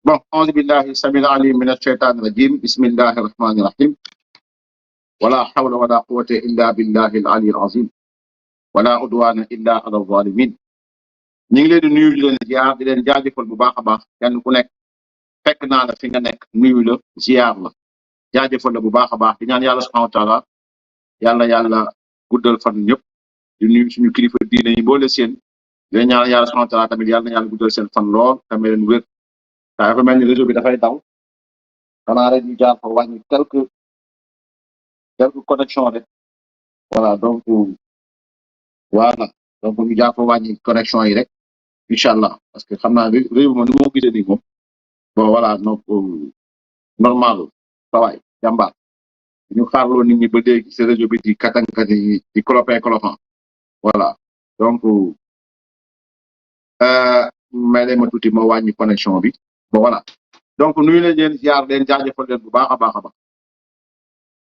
bon auzu billahi samil alim min ashaitan rajim bismillahi rahmani rahim wala hawla wala quwwata illa billahi al ali al azim wala udwana illa ala zalimin ñi ngi leen di nuyu di leen ziar di leen jaajëfal bu baax a baax kenn ku nekk fekk naa la fi nga nekk nuyu la ziar la jaajëfal la bu baax a baax di ñaan yàlla subhanahu wa taala yàlla guddal fan ñëpp di nuyu suñu kilifa diine yi boole seen di leen ñaan yàlla subhanahu wa taala tamit yàlla guddal seen fan lool tamit leen wér daa dafa mel ni réseau bi dafay daw xanaa rek ñu jaar fa wàññi quelques connexions rek voilà donc ñu jaar fa wàññi connexion yi rek incha allah parce que xam naa réew ma ni moo gisee nii moom bon voilà donc normal sawaay jàmbaar ñu xaarloo nit ñi ba léegi si réseau bi di katankati di clopin clopin voilà donc may leen ma tuuti ma wàññi connexion bi bon voilà donc nuyu leen leen ziar leen jaajëfal leen bu baax a baax a baax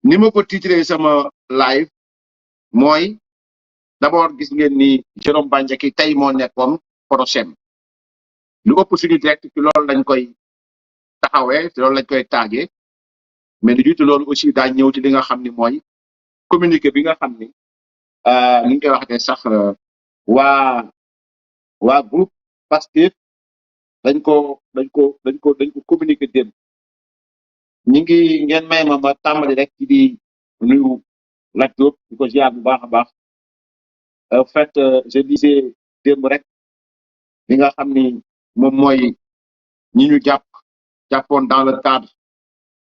ni ma ko titré sama live mooy d'abord gis ngeen ni Jérôme Bandiaky tey moo nekkoon procès lu ëpp suñu direct ci loolu lañ koy taxawee ci loolu lañ koy taagee mais lu jiitu loolu aussi daa ñëw ci li nga xam ni mooy communiqué bi nga xam ni ni ñu koy waxatee sax waa groupe Pastef dañ ko communiqué démb ñi ngi ngeen may ma tàmbali rek ci di nuyu Lat Diop di ko ziar bu baax a baax en fait je disais démb rek li nga xam ni moom mooy ñi ñu jàppoon dans le cadre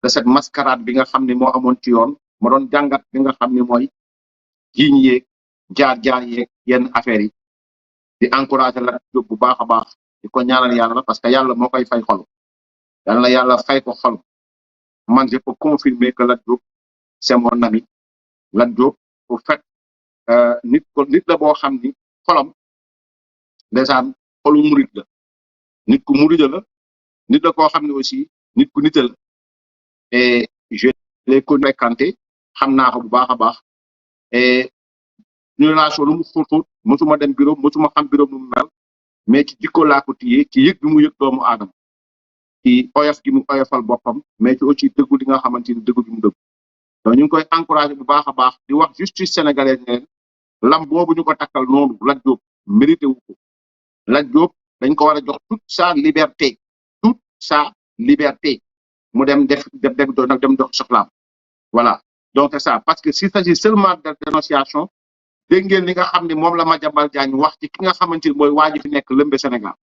de cette mascarade bi nga xam ni moo amoon ci yoon ma doon jàngat bi nga xam ni mooy jiiñ yeeg jaar yeeg yenn affaires yi di encourager Lat Diop bu baax a baax di ko ñaanal yàlla parce que yàlla moo koy fay xol yàlla fay ko xol man je peux confirmer que Lat Diop c'est mon ami Lat Diop au fait nit la boo xam ni xolam déjà xolu murit la nit ku murit la nit la koo xam ne aussi nit ku nite la et je l'ai fréquenté xam naa ko bu baax a baax et ñu relation lu mu xóot mosuma dem bureau mosuma xam bureau mu mel mais ci jikko laa ko téye ci yëg bi mu yëg doomu aadama ci oyof gi mu oyofal boppam mais ci aussi dëggu li nga xamante ni dëggu gi mu dëggu donc ñu ngi koy encouragé bu baax a baax di wax justice sénégalaise ne lam boobu ñu ko takkal noonu Lat Diop mérité wu ko Lat Diop dañ ko war a jox toute sa liberté mu dem dem dox soxlaam voilà donc c'est ça parce que s'il s'agit seulement de dénonciation dégg ngeen li nga xam ne moom la Madiambal Diagne wax ci ki nga xamante ni mooy waa ji fi nekk lëmbe Sénégal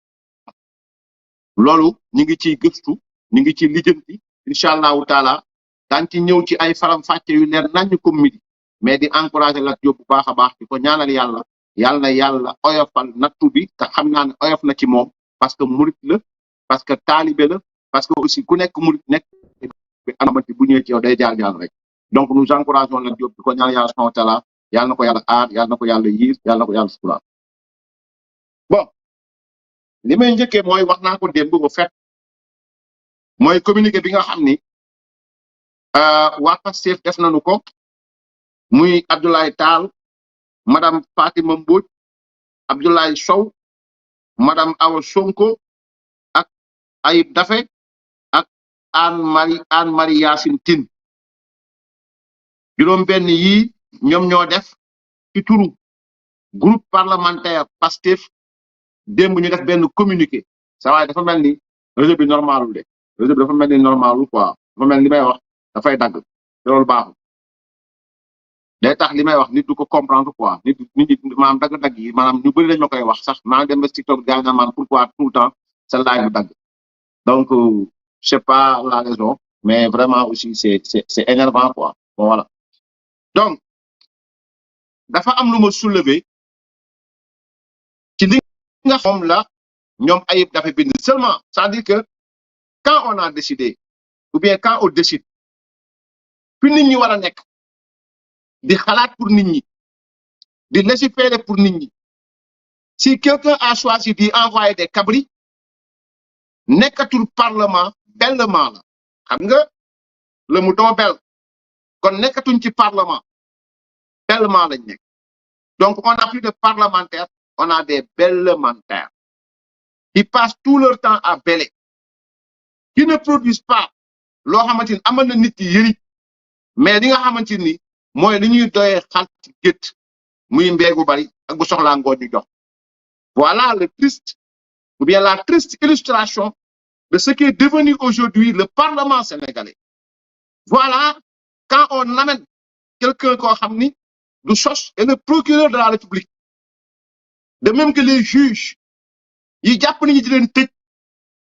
loolu ñu ngi ciy gëstu ñu ngi ci lijjanti incha allahu taala daan ci ñëw ci ay faram-fàcce yu leer nañu ko midi mais di encourager Lat Diop bu baax a baax di ko ñaanal yàlla oyofal nattu bi te xam naa ne oyof na ci moom parce que murit la parce que taalibe la parce que aussi ku nekk murit nekk bi amati bu ñëwee ci yow day jaar rek donc nous encourageons Lat Diop di ko ñaanal yàlla subhanahu wa taala yàlla na ko yàlla aar yàlla na ko yàlla yiir yàlla na ko yàlla suturaal bon li may njëkkee mooy wax naa ko démb bu fet mooy communiqué bi nga xam ni waa Pastef def nañu ko muy Abdoulaye Tall madame Fatima Mbodj Abdoulaye Sow madame Awa Sonko ak Ayib Daffé ak Anne Marie Yacine Tine juróom benn yii ñoom ñoo def ci turu groupe parlementaire Pastef démb ñu def benn communiqué sa waaye dafa mel ni réseau bi normalul de réseau bi dafa mel ni normalul quoi dafa mel ni may wax dafay dagg te loolu baaxul day tax li may wax nit du ko comprendre quoi nit ñi maanaam dagg-dagg yi maanaam ñu bëri lañ ma koy wax sax maa ngi dem ba TikTok gars yi naan pourquoi tout le temps sa live bu dagg donc je sais pas la raison mais vraiment aussi c'est énervant quoi bon voilà donc dafa am lu ma soulever ci li nga xam la ñoom Ayib Daffé bind seulement c'est-à-dire que quand on a décidé ou bien quand on décide fi nit ñi war a nekk di xalaat pour nit ñi di légiférer pour nit ñi si quelqu'un a choisi d'y envoyer des cabris nekkatul parlement bellement la xam nga le mouton belle kon nekkatuñ ci parlement bellement lañ nekk donc on a plus de parlementaires on a des bellementaires qui passent tout leur temps à bêler qui ne produisent pas loo xamante ni amal na nit yi yëri mais li nga xamante ni mooy li ñuy doyee xal ci gétt muy mbeegu bari ak bu soxlaa ngoon ñu jox. Voilà le triste ou bien la triste illustration de ce qui est devenu aujourd'hui le Parlement sénégalais. Voilà quand on amène quelqu'un koo xam ni du sos et le procureur de la République, de même que les juges yi jàpp nañu di leen tëj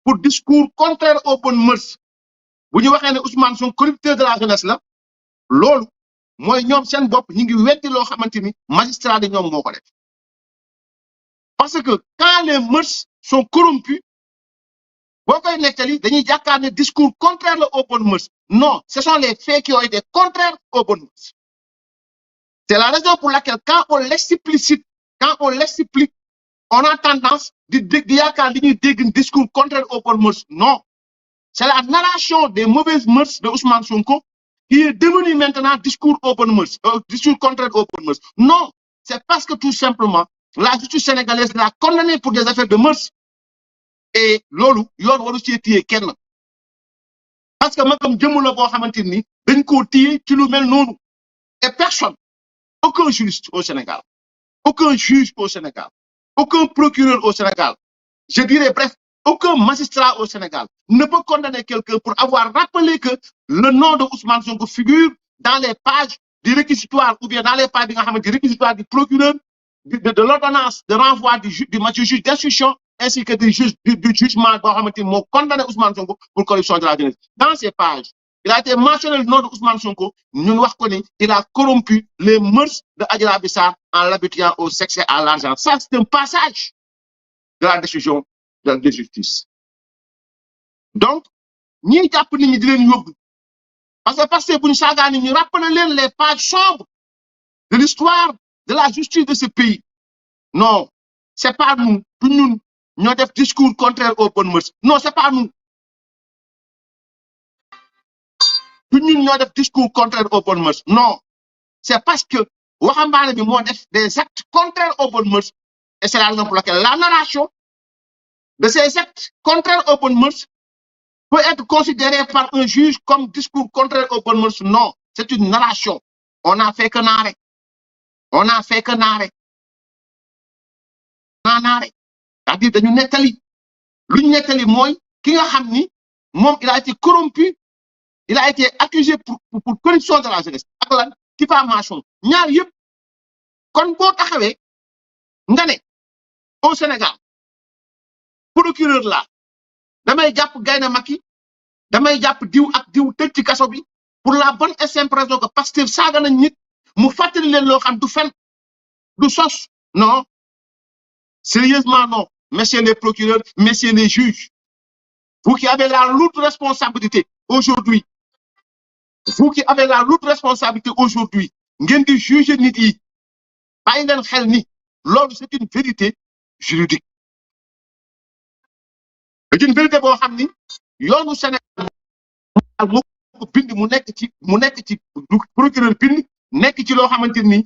pour discours contraire aux bonnes mœurs bu ñu waxee ne Ousmane Sonko corrupteur de la jeunesse la loolu mooy ñoom seen bopp ñu ngi weddi loo xamante ni magistrat de ñoom moo ko def. Parce que quand les mœurs sont corrompues boo koy nettali dañuy jàkkaar ne discours contraire la aux bonnes mœurs. Non, ce sont les faits qui ont été contraires aux bonnes mœurs. C'est la raison pour laquelle quand on l'explicite, quand on l'explique, on a tendance di yaakaar li ñuy dégg discours contraire aux bonnes mœurs. Non, c'est la narration des mauvaises mœurs de Ousmane Sonko qui est devenu maintenant discours aux bonnes mœurs, discours contraire aux bonnes mœurs. Non, c'est parce que tout simplement la justice sénégalaise l'a condamné pour des affaires de mœurs. Et loolu yoon waru ci téye kenn parce que magam jëmm la boo xamante ni dañ koo téye ci lu mel noonu et personne, aucun juriste au Sénégal, aucun juge au Sénégal, aucun procureur au Sénégal, je dirais bref, aucun magistrat au Sénégal ne peut condamner quelqu'un pour avoir rappelé que le nom de Ousmane Sonko figure dans les pages du réquisitoire ou bien dans les pages du réquisitoire du procureur, de l'ordonnance de renvoi du juge d'instruction ainsi que du jugement boo xamante ni moo condamné Ousmane Sonko pour corruption de la jeunesse. Dans ces pages, il a été mentionné le nom de Ousmane Sonko, ñun wax ko ni il a corrompu les mœurs de Adji Raby Sarr en l'habituant au sexe et à l'argent. Ça, c'est un passage de la décision de justice. Donc, ñi jàpp nit ñi di leen yóbbu parce que bu ñu saagaa nit ñi rappeler leen les pages sombres de l'histoire de la justice de ce pays. Non, c'est pas nous, du ñun ñoo def discours contraire aux bonnes mœurs. Non, c'est pas nous. Du ñun ñoo def discours contraire aux bonnes mœurs. Non, c'est parce que waxambaane bi moo def des actes contraires aux bonnes mœurs. Et c'est la raison pour laquelle la narration de ces actes contraires aux bonnes mœurs peut être considérée par un juge comme discours contraire aux bonnes mœurs. Non, c'est une narration. On n'a fait que narrer. On n'a fait que narrer. Narrer. C'est-à-dire dañu nettali lu ñu nettali mooy ki nga xam ni moom il a été corrompu, il a été accusé pour corruption de la jeunesse ak lan diffamation ñaar yëpp kon boo taxawee nga ne au Sénégal procureur la damay jàpp Gaynde Macky damay jàpp diw ak diw tëj ci kaso bi pour la bonne et simple raison que Pastef saaga nañ nit mu fàttali leen loo xam du fen du sos. Non, sérieusement non, messieurs les procureurs, messieurs les juges, vous qui avez la lourde responsabilité aujourd'hui, vous qui avez la lourde responsabilité aujourd'hui ngeen di juger nit yi bàyyi leen xel ni loolu c'est une vérité juridique. C'est une vérité boo xam ni yoonu Sénégal moo ko bind mu nekk ci procureur bind nekk ci loo xamante ni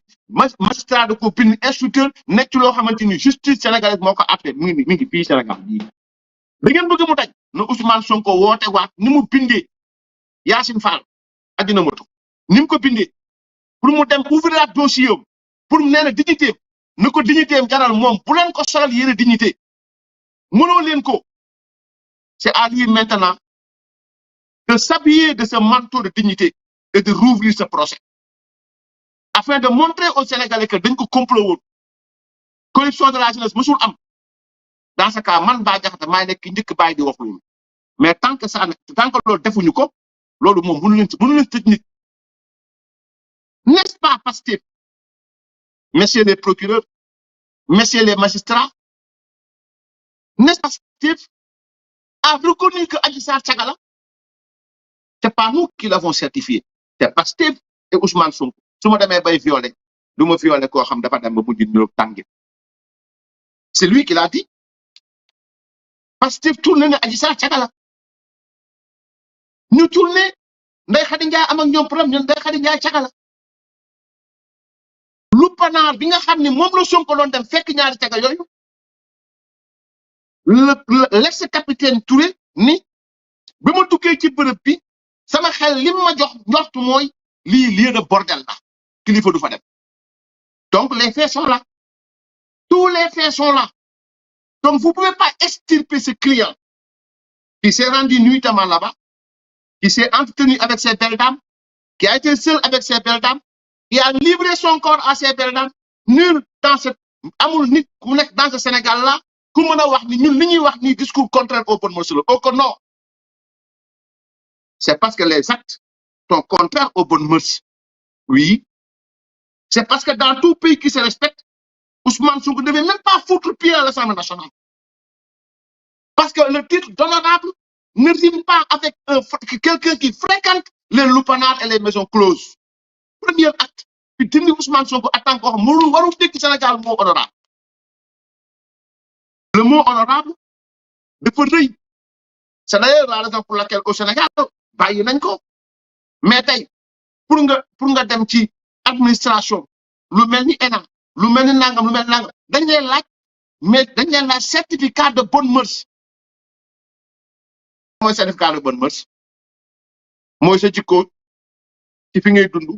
magistrat da ko bind instructeur nekk ci loo xamante ni justice sénégalaise moo ko àtte mi ngi fii Sénégal bii. da ngeen bëgg mu daj na Ousmane Sonko woote waat ni mu bindee Yacine Fall addina moto ni mu ko bindee pour mu dem ouvrir ak dossier am pour mu nee na dignité na ko dignité am jaral moom bu leen ko solal yére dignité mënoo leen ko. C'est à lui maintenant de s'habiller de ce manteau de dignité et de rouvrir ce procès afin de montrer aux Sénégalais que dañ ko complot woon corruption de la jeunesse mësul am. Dans ce cas man Bah Diakhaté maay nekk njëkk bàyyi di wax loolu mais tant que loolu defuñu ko loolu moom mënu leen tëj nit. N'est-ce pas Pastef, messieurs les procureurs, messieurs les magistrats, n'est-ce pas Pastef a reconnu que Adji Sarr caga la? C'est pas nous qui l'avons certifié, c'est Pastef et Ousmane Sonko. su ma demee bay violé du ma violé koo xam dafa dem ba mujj niroog tànge. C'est lui qui l'a dit. Pastef tourné ne Adji Sarr caga la ñu tourné Ndeye Khady Ndiaye am ak ñoom problème ñun Ndeye Khady Ndiaye caga la lu panaar bi nga xam ne moom la Sonko doon dem fekk ñaari caga yooyu l'ex-capitaine Touré ni bi ma tukkee ci bërëb bi sama xel li ma jox njort mooy lii lieu de bordel la kilifa du fa dem donc les faits sont là tous les faits sont là donc vous pouvez pas extirper ce client qui s'est rendu nuitamment là-bas qui s'est entretenu avec ces belles dames qui a été seul avec ces belles dames qui a livré son corps à ces belles dames nul dans ce amul nit ku nekk dans ce Sénégal là ku mën a wax ni ñun li ñuy wax ni discours contraire aux bonnes mœurs la oh que non c'est parce que les actes sont contraires aux bonnes mœurs oui c'est parce que dans tout pays qui se respecte Ousmane Sonko ne devait même pas foutre pied à l'Assemblée nationale parce que le titre d'honorable ne rime pas avec quelqu'un qui fréquente les lupanards et les maisons closes premier acte puis dindi Ousmane Sonko en tant que wax mënul warul tekki Sénégal mot honorable le mot honorable dafa rëy c'est d'ailleurs la raison pour laquelle au Sénégal bàyyi nañ ko mais tey pour nga dem ci administration lu mel ni ENA lu mel ni nangam dañ leen laaj mais dañ leen laaj certificat de bonne mœurs mooy certificat de bonne mœurs mooy sa jikko ci fi ngay dund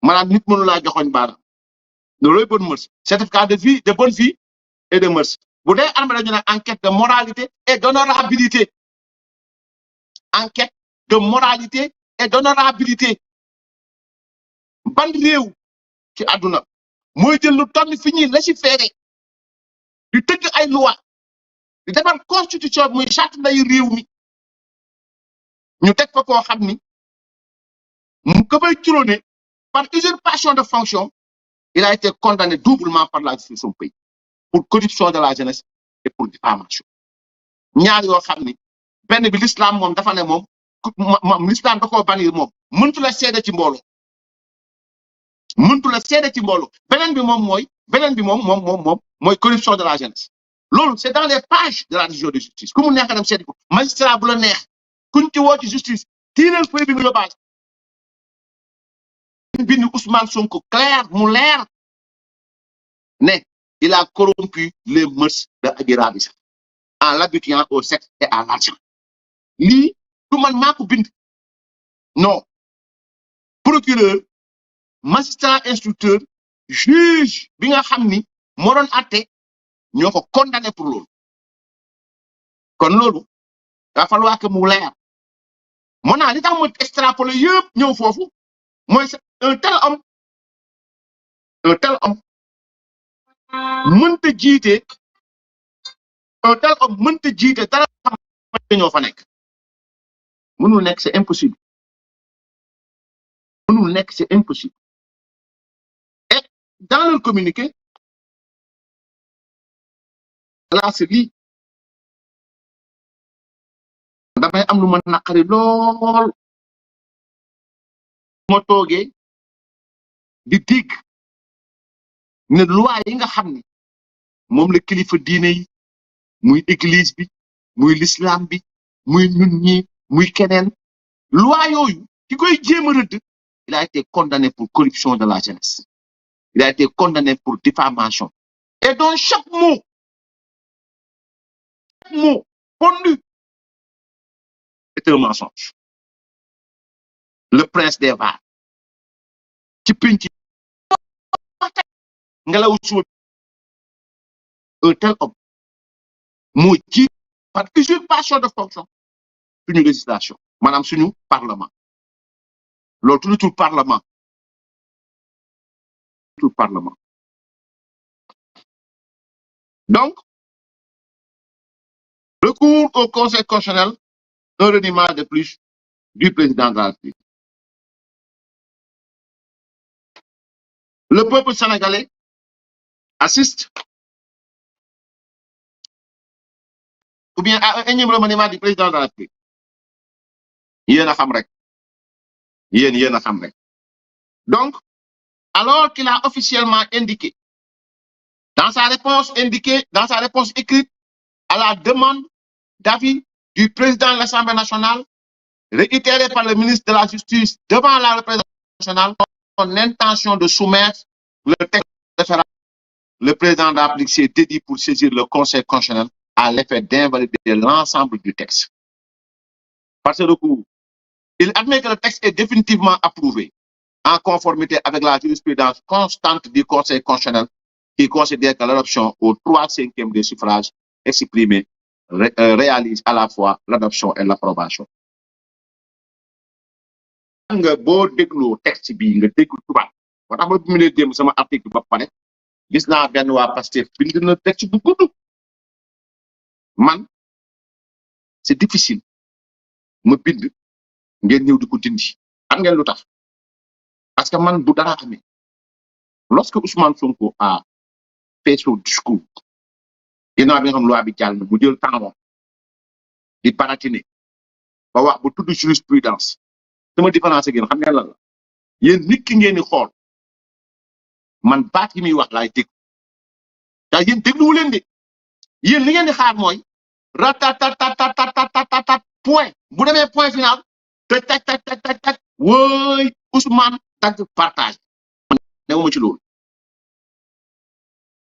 maanaam nit mënu laa joxoñ baaraam loolooy bonne mœurs certificat de vie de bonne vie et de mœurs bu dee armée dañu ne enquête de moralité et d'honorabilité enquête de moralité et d'honorabilité ban réew ci àdduna mooy jël lu toll fi ñuy légiférer di tëgg ay loi di defar constitution muy charte nday réew mi ñu teg fa koo xam ni mu ko fay trôner par usurpation de fonction il a été condamné doublement par la justice de son pays pour corruption de la jeunesse et pour diffamation ñaar yoo xam ni benn bi l'islam moom dafa ne moom l'islam da koo bannir moom mëntu la seede ci mbooloo beneen bi moom mooy corruption de la jeunesse loolu c'est dans les pages de la décision de justice ku mu neex dem seeti ko magistrat bu la neex kuñ ci woo ci justice tiinal feuille bi nga base bind Ousmane Sonko clair mu leer ne il a corrompu les mœurs de Adji Raby Sarr en l'habituant au sexe et à l'argent lii du man maa ko bind non procureur magistrat instructeur juge bi nga xam ni moo doon àtte ñoo ko condamné pour loolu kon loolu daa falloir que mu leer moo naa li tax ma extrapoler yëpp ñëw foofu mooy un tel homme mënta jiite dara xam ñoo fa nekk mënul nekk c'est impossible et dans le communiqué là c'est lii damay am lu ma naqari lool moo toogee di dégg ne loi yi nga xam ni moom la kilifa diine yi muy église bi muy l'islam bi muy ñun ñi muy keneen loi yooyu ki koy jéem a rëdd il a été condamné pour corruption de la jeunesse il a été condamné pour diffamation et donc chaque mot pondu est un mensonge le prince des Var ci pinc ngelaw suul un tel homme moo jiit par usurpation de fonction suñu législation maanaam suñu parlement loolu tuddutul parlement donc recours au conseil constitutionnel un reniement de plus du président de la République le peuple sénégalais assiste ou bien à un énième remaniement du président de la République yéen a xam rek donc alors qu'il a officiellement indiqué dans sa réponse écrite à la demande d'avis du président de l'Assemblée nationale réitérée par le ministre de la Justice devant la représentation nationale son intention de soumettre le texte référent. Le président de la République s'est dédié pour saisir le conseil constitutionnel à l'effet d'invalider l'ensemble du texte. par ce recours, il admet que le texte est définitivement approuvé en conformité avec la jurisprudence constante du Conseil constitutionnel qui considère que l'adoption aux 3/5 des suffrages exprimés réalise à la fois l'adoption et l'approbation. nga boo dégloo texte bi nga déglu tubaab moo tax ma bindee démb sama article ba pare gis naa benn waa Pastef bind na texte bu gudd man c'est difficile ma bind ngeen ñëw di ko dindi xam ngeen lu tax parce que man bu dara amee lorsque Ousmane Sonko a fait son discours ginnaaw bi nga xam loi bi jàll na mu jël temps di baratiner ba wax bu tudd jurisprudence sama différence ak yéen xam ngeen lan la yéen nit ki ngeen di xool man baat yi muy wax laay dégg daa yéen dégluwu leen de yéen li ngeen di xaar mooy ratatatatatatatatatat point bu demee point final te tak wooy Ousmane dagg partage newuma ci loolu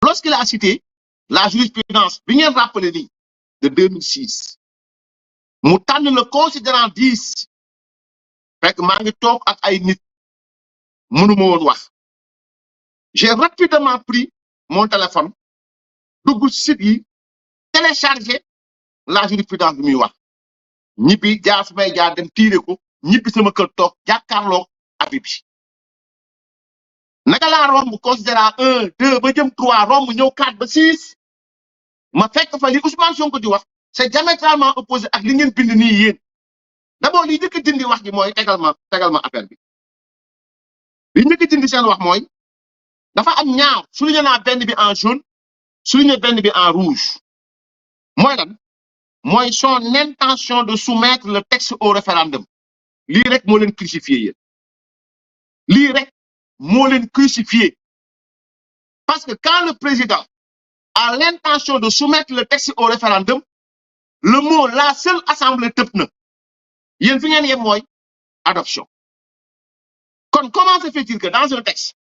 lorsqu'il a cité la jurisprudence bi ngeen rappelé nii de 2006 mu tànn le considérant 10 fekk maa ngi toog ak ay nit mënuma woon wax j'ai rapidement pris mon téléphone dugg site yi téléchargé la jurisprudence bi muy wax ñibbi jaar su may jaar dem tiire ko ñibbi sama kër toog jàkkaarloo avis bi naka laa romb considérant 1 2 ba jëm 3 romb ñëw 4 ba 6 ma fekk fa li Ousmane Sonko di wax c'est diamétralement opposé ak li ngeen bind nii yéen d'abord li njëkk a dindi wax ji mooy tegal ma affaire bi li njëkk a dindi seen wax mooy dafa am ñaar souligné naa benn bi en jaune souligné benn bi en rouge mooy lan mooy son intention de soumettre le texte au référendum lii rek moo leen crucifié yéen lii rek moo leen crucifié parce que quand le président a l'intention de soumettre le texte au référendum le mot la seule assemblée tëb na yéen fi ngeen yem mooy adoption kon comment se fait-il que dans un texte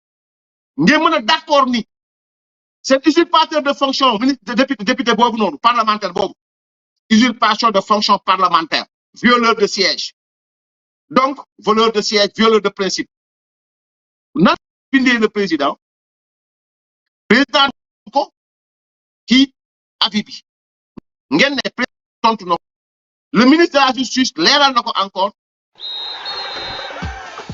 ngeen mën a d'accord ni cet usurpateur de fonction ministre député boobu noonu parlementaire boobu usurpation de fonction parlementaire violeur de siège donc voleur de siège violeur de principe nan bindee le président ko ci avis bi ngeen ne président tontu na ko le ministre de la justice leeral na ko encore.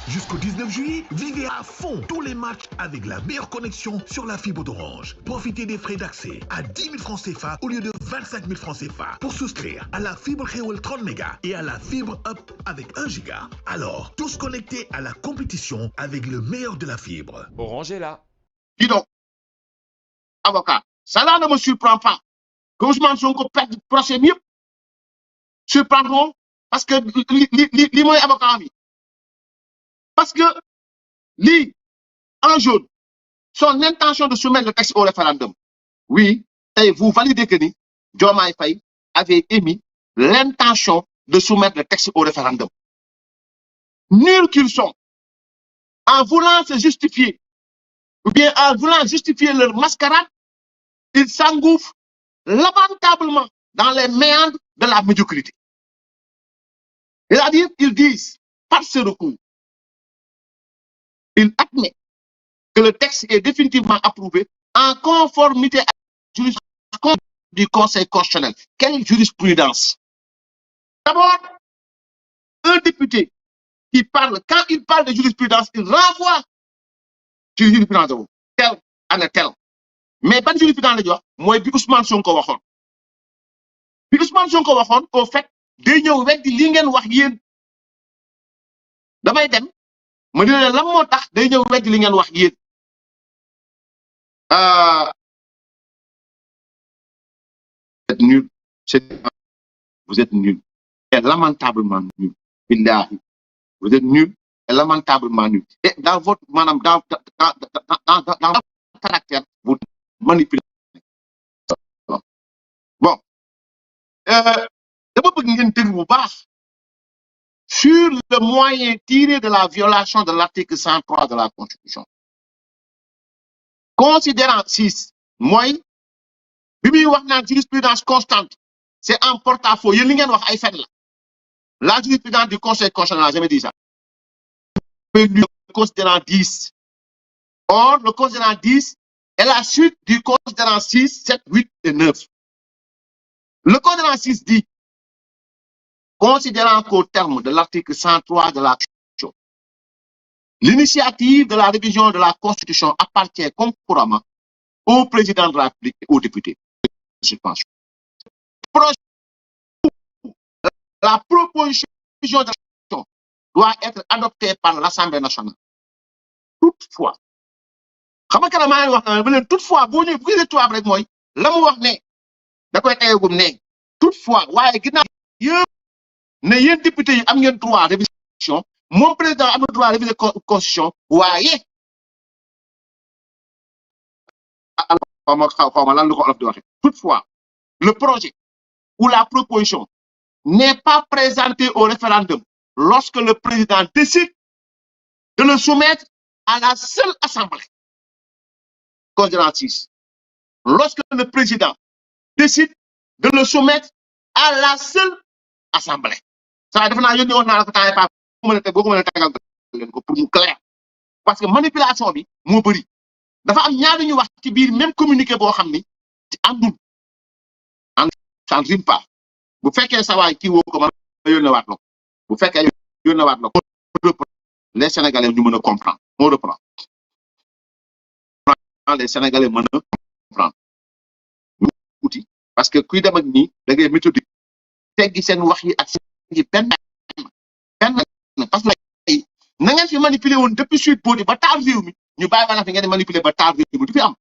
Jusqu'au 19 juillet, vivez à fond tous les matchs avec la meilleure connexion sur la fibre d'Orange. Profitez des frais d'accès à 10 000 francs CFA au lieu de 25 000 francs CFA pour souscrire à la fibre Xéwal 30 mégas et à la fibre Up avec 1 giga. Alors, tous connectés à la compétition avec le meilleur de la fibre. Orange est là. Dis donc, avocat, ça là ne me surprend pas que Ousmane Sonko perde le procès mieux. Surprendre parce que li mooy avocat mi parce que lii en jaune son intention de soumettre le texte au référendum oui tey vous validez que ni Diomaye Faye avait émis l'intention de soumettre le texte au référendum nuls qu'ils sont en voulant se justifier ou bien en voulant justifier leur mascarade ils s'engouffrent lamentablement dans les méandres de la médiocrité. C'est-à-dire, ils disent, par ce recours, ils admettent que le texte est définitivement approuvé en conformité à la jurisprudence du Conseil constitutionnel. Quelle jurisprudence? D'abord, un député qui parle, quand il parle de jurisprudence, il renvoie sur jurisprudence de tel année tel. Mais ban jurisprudence la jox mooy bi Ousmane Sonko waxoon. Bi Ousmane Sonko waxoon au fait day ñëw weddi li ngeen wax yéen damay dem ma ne leen lan moo tax day ñëw weddi li ngeen wax yéen vous êtes nul vous êtes nul et lamentablement nul billahi vous êtes nul et lamentablement nul et dans votre maanaam dans votre caractère vous manipulez bon dama bëgg ngeen déglu bu baax sur le moyen tiré de la violation de l'article 103 de la Constitution. Considérant 6 mooy bi muy wax naan jurisprudence constante c'est en porte-à-faux yéen li ngeen wax ay fen la La jurisprudence du Conseil constitutionnel n'a jamais dit ça. Le considérant 10. Or, le considérant 10 est la suite du considérant 6, 7, 8 et 9. Le considérant 6 dit, considérant qu'au terme de l'article 103 de la Constitution, l'initiative de la révision de la Constitution appartient concurremment au président de la République et aux députés. Suspension. La proposition de la Constitution doit être adoptée par l'Assemblée nationale. Toutefois, toutefois, ne yéen député yi am ngeen droit révision mon président am na droit réviser constitution waaye toutefois le projet ou la proposition n'est pas présenté au référendum lorsque le président décide de le soumettre à la seule assemblée. Considérant 6. Lorsque le président décide de le soumettre à la seule assemblée. Ça defe naa yónni woon naa la ko temps pas boo ko mën a tegal leen ko pour mu clair parce que manipulation bi moo bëri dafa am ñaar ñu wax ci biir même communiqué boo xam ni ci àndul ça ne rime pas bu fekkee sa waay kii woo ko ma yónneewaat la ko bu fekkee yónneewaat la ko les Sénégalais ñu mën a comprendre on reprend les Sénégalais mën a comprendre outil parce que kuy dem ak nii da ngay méthodique teggi seen wax yi ak seen yi benn parce que na ngeen fi manipuler woon depuis suite boo di ba taal réew mi ñu bàyyi wala fi ngeen di manipuler ba taal réew mi du fi am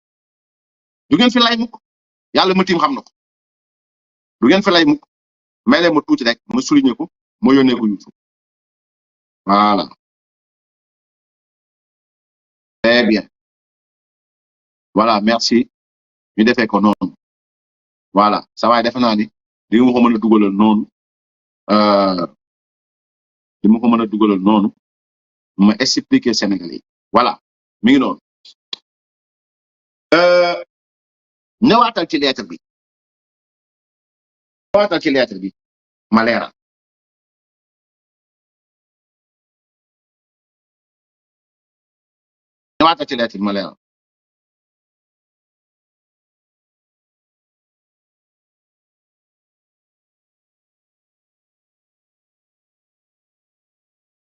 du ngeen fi lay mukk yàlla ma tiim xam na ko du ngeen fi lay mukk may leen ma tuuti rek ma souligner ko ma yónnee ko YouTube voilà très bien voilà merci ñu defee ko noonu voilà ça va defe naa ni di ma ko mën a dugalal noonu di ma ko mën a dugalal noonu ma expliquer Sénégalais voilà mi ngi noonu ñëwaatal ci lettre bi ma leeral ñëwaatal ci lettre bi ma leeral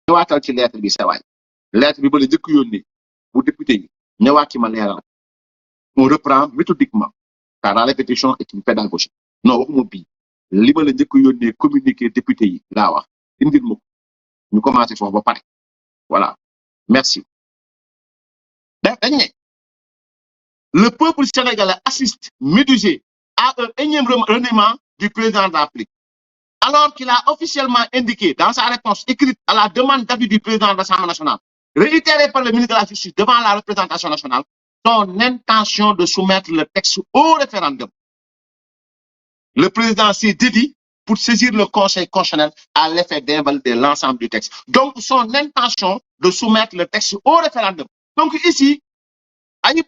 ñëwaatal ci lettre bi sa waay lettre bi ba la jëkk yónnee bu député yi ñëwaat ci ma leeral on reprend méthodiquement car la répétition est une pédagogie non waxuma bii li ma la njëkk yónnee communiqué député yi laa wax indil ma ko ñu commencé foofu ba pare voilà merci dañ ne le peuple sénégalais assiste médusé à un énième reniement du président de la République alors qu'il a officiellement indiqué dans sa réponse écrite à la demande d'avis du président de l'Assemblée nationale réitérée par le ministre de la Justice devant la représentation nationale son intention de soumettre le texte au référendum. Le président s'est dédié pour saisir le Conseil constitutionnel à l'effet d'invalider l'ensemble du texte. Donc, son intention de soumettre le texte au référendum. Donc, ici, le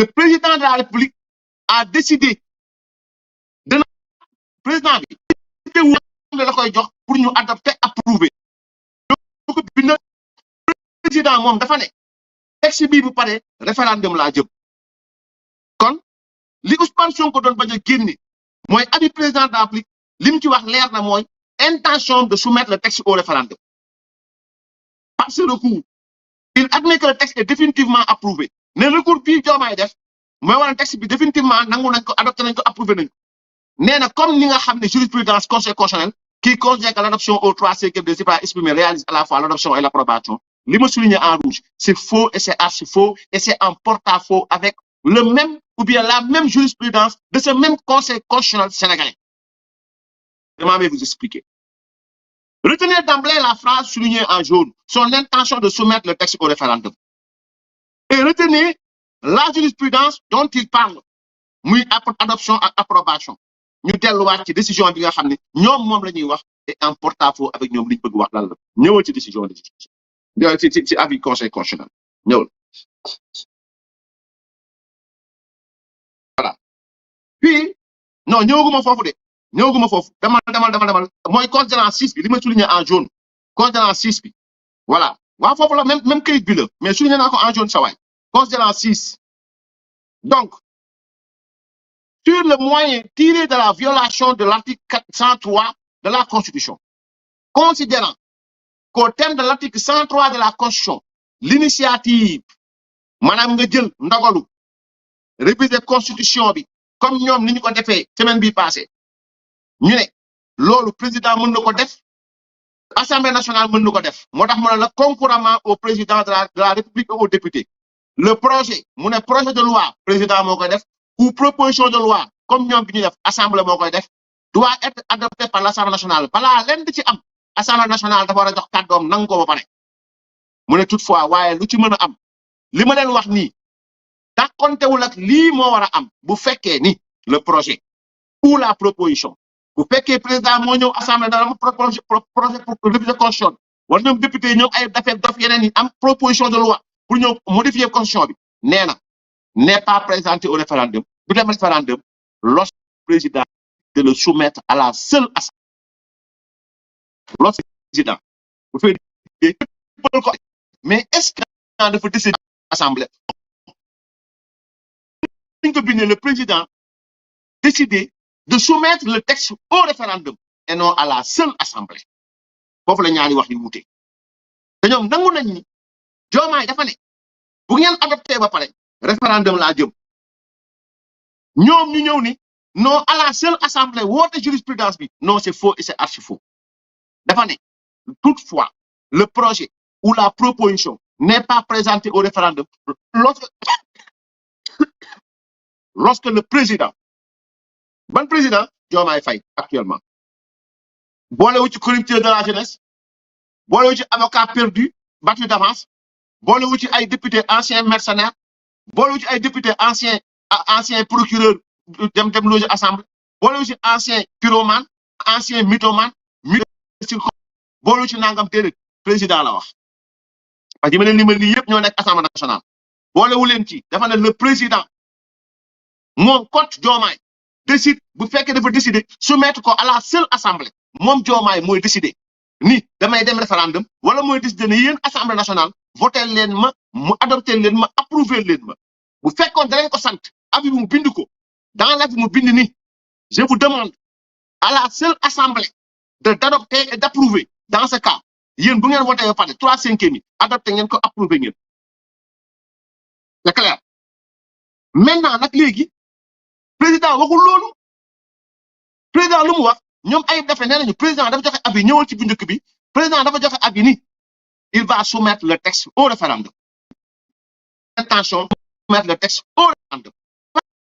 président de la République a décidé de président pour nous adopter, approuver. Donc, le président, moi, texte bi bu paré référendum la jëm kon li Ousmane Sonko doon baña génné moy avis président de la République lim ci wax leer na moy intention de soumettre le texte au référendum par ce recours il admet que le texte est définitivement approuvé né recours bi Diomaye def moy wone texte bi définitivement nangu nañ ko adopté nañ ko approuvé nañ ko néna comme ni nga xamné jurisprudence conseil constitutionnel qui considère que l'adoption aux 3/5 des pas exprimé réalise à la fois l'adoption et l'approbation. Li ma souligné en rouge, c'est faux et c'est archi faux et c'est en porte-à-faux avec le même ou bien la même jurisprudence de ce même conseil constitutionnel sénégalais. Je vais vous expliquer. Retenez d'emblée la phrase soulignée en jaune, son intention de soumettre le texte au référendum. Et retenez la jurisprudence dont il parle, oui, adoption et approbation. Nous avons une décision bi nga xamné ñom mom lañuy wax et en porte-à-faux avec ñom liñ bëgg wax lan la ñëwal ci décision ci avis conseil constitutionnel ñëwal voilà puis non ñëwaguma fofu de ñëwaguma foofu demal mooy considérant 6 bi li ma souligné en jaune considérant 6 bi voilà waaw foofu la même kayit bi la mais souligné naa ko en jaune sa waay considérant 6 donc sur le moyen tiré de la violation de l'article 103 de la Constitution considérant qu'au terme de l'article 103 de la Constitution l'initiative maanaam nga jël ndogalu réviser constitution bi comme ñoom ni ñu ko defee semaine bi passé ñu ne loolu président mën na ko def assemblée nationale mën na ko def moo tax mu ne la concurremment au président de la république et aux députés le projet mu ne projet de loi président moo koy def ou proposition de loi comme ñoom bi ñu def assemblée moo koy def doit être adopté par l'assemblée nationale balaa lenn di ci am assemblée nationale dafa war a jox kàddoom nangu ko ba pare mu ne toutefois waaye lu ci mën a am li ma leen wax nii dàqontewul ak lii moo war a am bu fekkee ni le projet ou la proposition bu fekkee président moo ñëw assemblée dana projet pour réviser constitution wala ñoom député yi ñoom ay dafee dof yeneen yi am proposition de loi pour ñëw modifier constitution bi nee na n'est pas présenté au référendum du dem référendum lorsque le président de le soumettre à la seule assemblée lorsque le président bu fekkee mais est-ce que dafa décider assemblée le président décidé de soumettre le texte au référendum et non à la seule assemblée foofu la ñaari wax yu wuute te ñoom nangu nañ ni Diomaye dafa ne bu ngeen adopté ba pare référendum laa jëm ñoom ñu ñëw ni non à la seule assemblée woote jurisprudence bi non c'est faux et c'est archi faux dafa ne toutefois le projet ou la proposition n'est pas présenté au référendum lorsque le président ban président Diomaye Faye actuellement boolewu ci corrupteur de la jeunesse boolewu ci avocat perdu battu d'avance boolewu ci ay député ancien mercenaire boolewu ci ay député ancien procureur dem loger assemblée boolewu ci ancien pyromane ancien mythomane boolewu ci nangam déedéet président la wax parce que ma leen limal lii yëpp ñoo nekk assemblée nationale boolewu leen ci dafa ne le président moom cote Diomaye décide bu fekkee dafa décider soumettre ko à la seule assemblée moom Diomaye mooy décider ni damay dem référendum wala mooy décider ne yéen assemblée nationale voté leen ma mu adopté leen ma approuvé leen ma bu fekkoon danañ ko sant avis mu bind ko dans l'avis mu bind ni je vous demande à la seule assemblée d'adopter et d'approuver dans ce cas yéen bu ngeen voté ba pare 3/5 yi adopté ngeen ko approuvé ngeen c'est clair maintenant nag léegi président waxul loolu président lu mu wax ñoom ay dafa nee nañu président dafa joxe avis ñëwal ci bu njëkk bi président dafa joxe avis ni il va soumettre le texte au référendum intention soumettre le texte au référendum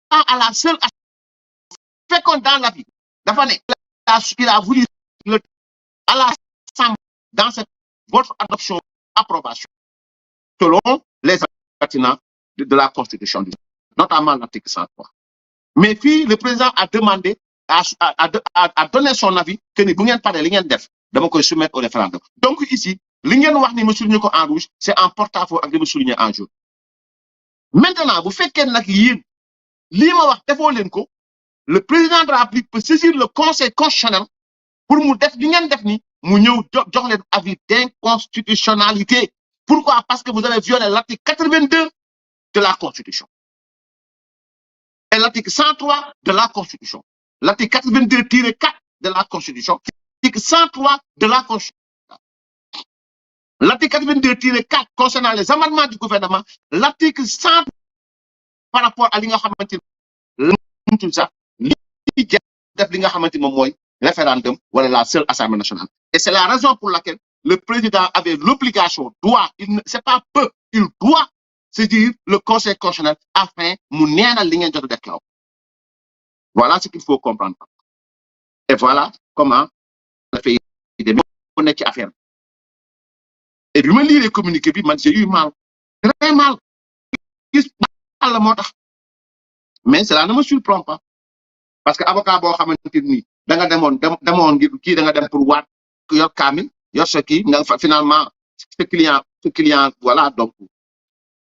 pas à la seule fekkoon dans l'avis dafa ne il a voulu le à la assemblée dans cette votre adoption approbation selon les pertinents de la constitution notamment l'article 103 mais puis le président a demandé à donner son avis que ni bu ngeen paree li ngeen def dama koy soumettre au référendum donc ici li ngeen wax ni ma souligné ko en rouge c'est en porte-à-faux ak li ma souligné en jaune maintenant bu fekkee nag yéen lii ma wax defoo leen ko le président de la République peut saisir le conseil constitutionnel pour mu def li ngeen def ni mu ñëw jox leen avis d'inconstitutionnalité pourquoi parce que vous avez violé l'article 82 de la Constitution et l'article 103 de la Constitution. L'article 82-4 de la Constitution. L'article 103 de la Constitution. L'article 82-4 concernant les amendements du gouvernement. L'article 100 par rapport à l'Inga Hamantin. Tout ça. Référendum, voilà la seule Assemblée nationale. Et c'est la raison pour laquelle le président avait l'obligation, c'est pas peu, il doit c'est-à-dire le conseil constitutionnel afin mu neenal li ngeen jot a def kaw voilà ce qu'il faut comprendre et voilà comment la fait demee mu nekk ci affaire et bi ma lire communiqué bi man j'ai eu mal très mal gis la moo tax mais cela ne me surprend pas parce que avocat boo xamante ni da nga demoon ngir kii da nga dem pour waat yor kaamil yor sa kii nga finalement ce client voilà donc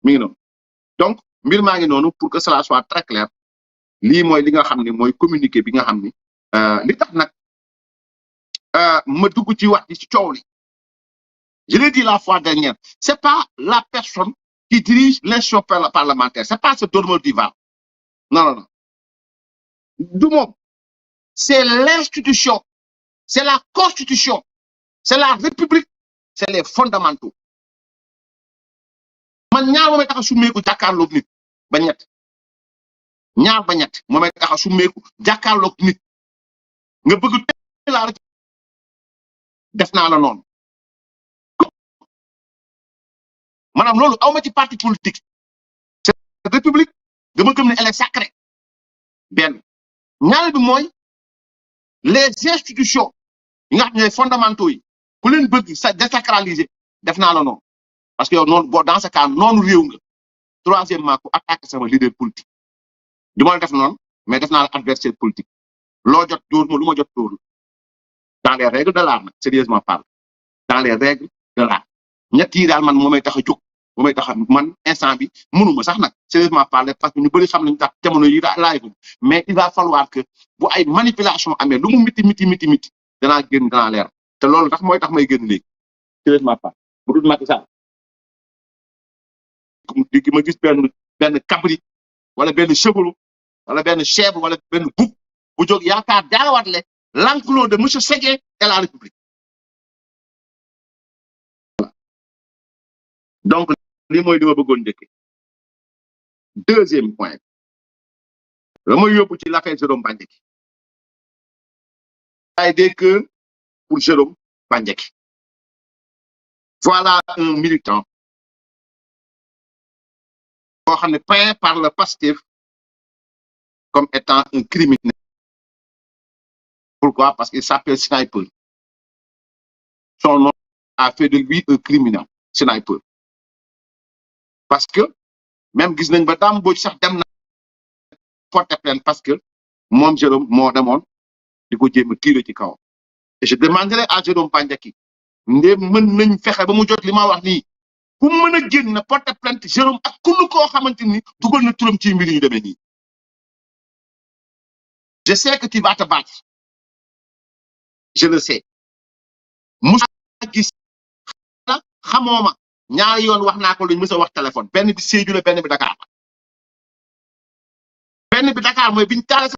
mi ngi noonu donc mbir maa ngi noonu pour que cela soit très clair lii mooy li nga xam ne mooy communiqué bi nga xam ni li tax nag ma dugg ci wax ci coow li je l'ai dit la fois dernière c'est pas la personne qui dirige l'institution parlementaire c'est pas ce dormeur du Var non du moom c'est l'institution c'est la constitution c'est la république c'est les fondamentaux man ñaar moomay tax a summeeku jàkkaarloog nit ba ñett ñaar ba ñett moomay tax a summeeku jàkkaarloog nit nga bëgg la rek def naa la noonu maanaam loolu awma ci parti politique c'est la république dama gëm ne elle est sacrée benn ñaar bi mooy les institutions yi nga xam ne fondamentaux yi ku leen bëgg sa désacraliser def naa la noonu parce que yow noonu boo dans ce cas noonu réew nga troisièmement ku attaqué sama leader politique du ma la def noonu mais def naa la adversaire politique loo jot dóor ma lu ma jot dóor dans les règles de l'art nag sérieusement parle dans les règles de l'art ñett yi daal man moo may tax a jóg moo may tax a man instant bi mënuma sax nag sérieusement parler parce que ñu bëri xam nañu tax jamono yi laay ko mais il va falloir que bu ay manipulation amee lu mu miti danaa génn danaa leer te loolu tax mooy tax may génn léegi sérieusement parler bu dul Macky Sall di ma gis benn cabri wala benn chevreau wala benn chèvre wala benn bouc bu jóg yaakaar jaawatle l'enclos de monsieur Ségué et la République donc lii mooy li ma bëggoon njëkke deuxième point la may yóbbu ci l'affaire Jérôme Bandiaky ay des cœurs pour Jérôme Bandiaky voilà un militant boo xam ne peint par le Pastef comme étant un criminel. Pourquoi? Parce qu'il s'appelle Sniper. Son nom a fait de lui un criminel, Sniper. Parce que même gis nañ ba Dame Mbodj sax dem na porter plainte parce que moom Jérôme moo demoon di ko jéem a tirer ci kaw. Et je demanderai à Jérôme Bandiaky ndéem mën nañ fexe ba mu jot li ma wax nii ku mën a génn porter plainte Jérôme ak kullu koo xamante ni dugal na turam ci mbir yu demee nii. Je sais que tu vas te battre. Je le sais. Moussa gis la xamoo ma ñaari yoon wax naa ko luñ mës a wax téléphone benn bi Sédhiou la benn bi Dakar benn bi Dakar mooy biñ taal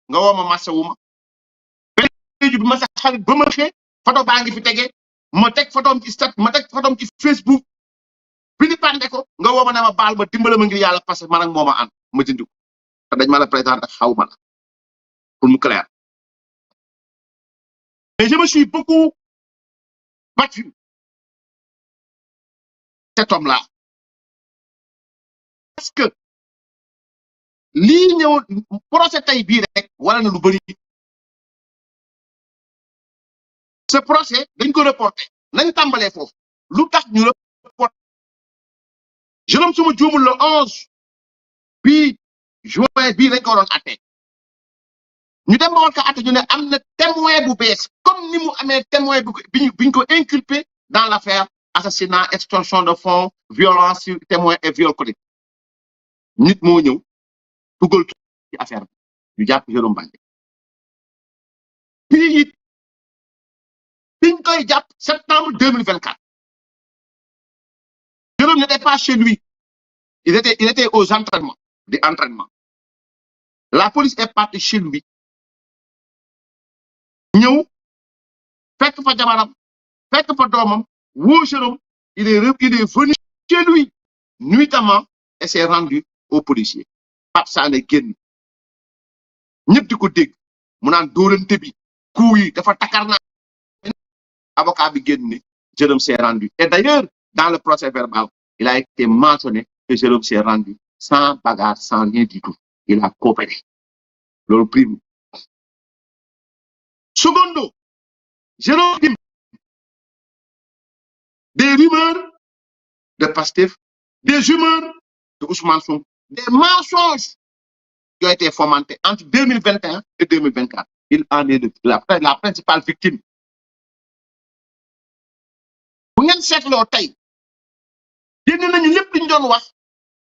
nga woo ma massa wu ma benn Sédhiou bi ma sa xarit ba ma xee photo baa ngi fi tege ma teg photom ci stat ma teg photom ci Facebook bi di pande ko nga woo ma ne ma baal ma dimbala ma ngir yàlla parce que man ak moo ma ànd ma dindi ko te dañ ma la présenté xaw ma la pour mu clair. Mais je me suis beaucoup battu cet homme-là parce que lii ñëw procès tey bii rek wala na lu bëri ce procès dañ ko reporté nañ tàmbalee foofu lu tax ñu reporté Jérôme suma juumul le 11 juin bii dañ ko waroon atte ñu dem ba war ko atte ñu ne am na témoin bu bees comme ni mu amee témoin biñ ko inculpé dans l'affaire assassinat extorsion de fonds violence sur témoin et viol collectif nit moo ñëw dugal ci affaire bi ñu jàpp Jérôme Bandiaky fii it biñ koy jàpp septembre 2024 Jérôme n'était pas chez lui il était aux entraînements la police est partie chez lui ñëw fekk fa jabaram fekk fa doomam woo Jérôme il est venu chez lui nuitamment et s'est rendu aux policiers Pape Sané génn ñëpp di ko dégg mu naan dóorante bi coup yi dafa takar naa avocat bi génn ne Jérôme s'est rendu et d'ailleurs dans le procès verbal il a été mentionné que Jérôme s'est rendu sans bagarre sans rien du tout il a coopéré loolu prime secondo Jérôme dim des rumeurs de Pastef des rumeurs de Ousmane Sonko des mensonges qui ont été fomentés entre 2021 et 2024 il en est la principale victime bu ngeen seetloo tey génn nañu lépp li ñu doon wax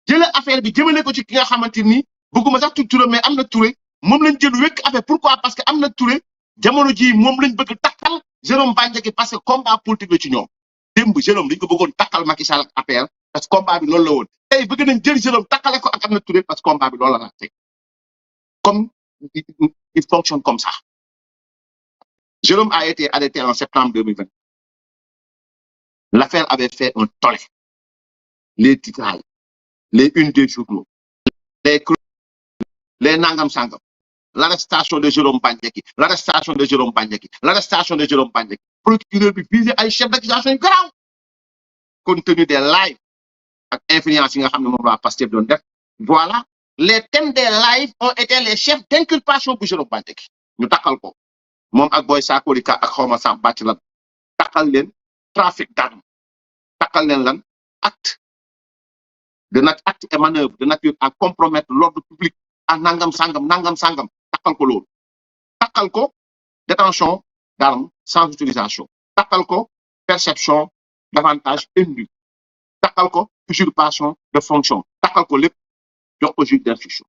jëlee affaire bi jëmale ko ci ki nga xamante ni bëgguma sax tudd turam mais am na Touré moom lañ jël wékk affaire pourquoi parce que Aminata Touré jamono ji moom lañ bëgg takkal Jérôme Bandiaky parce que combat politique la ci ñoom démb Jérôme dañ ko bëggoon takkal Macky Sall ak APR parce que combat bi loolu la woon tey bëgg nañ jël Jérôme takkale ko ak Aminata Touré parce que combat bi loolu la laajte comme il fonctionne comme ça Jérôme a été arrêté en septembre 2020 l'affaire avait fait un tollé les titrailles les unes des journaux les nangam sangam l'arrestation de Jérôme Bandiaky l'arrestation de Jérôme Bandiaky l'arrestation de Jérôme Bandiaky procureur bi visé ay chef d'accusation yu garaaw compte tenu des lives ak influence yi nga xam ne moom la Pastef doon def voilà les thèmes des lives ont été les chefs d'inculpation bu Jérôme Bandiaky ñu takkal ko moom ak Boy Sakori Ka ak xawma sam bàcc lan takkal leen trafic d'armes takkal leen lan acte et manœuvre de nature à compromettre l'ordre public à nangam sangam takkal ko loolu takkal ko détention d'armes sans utilisation takkal ko perception d'avantage indu takkal ko usurpation de fonction takkal ko lépp jox ko juge d'instruction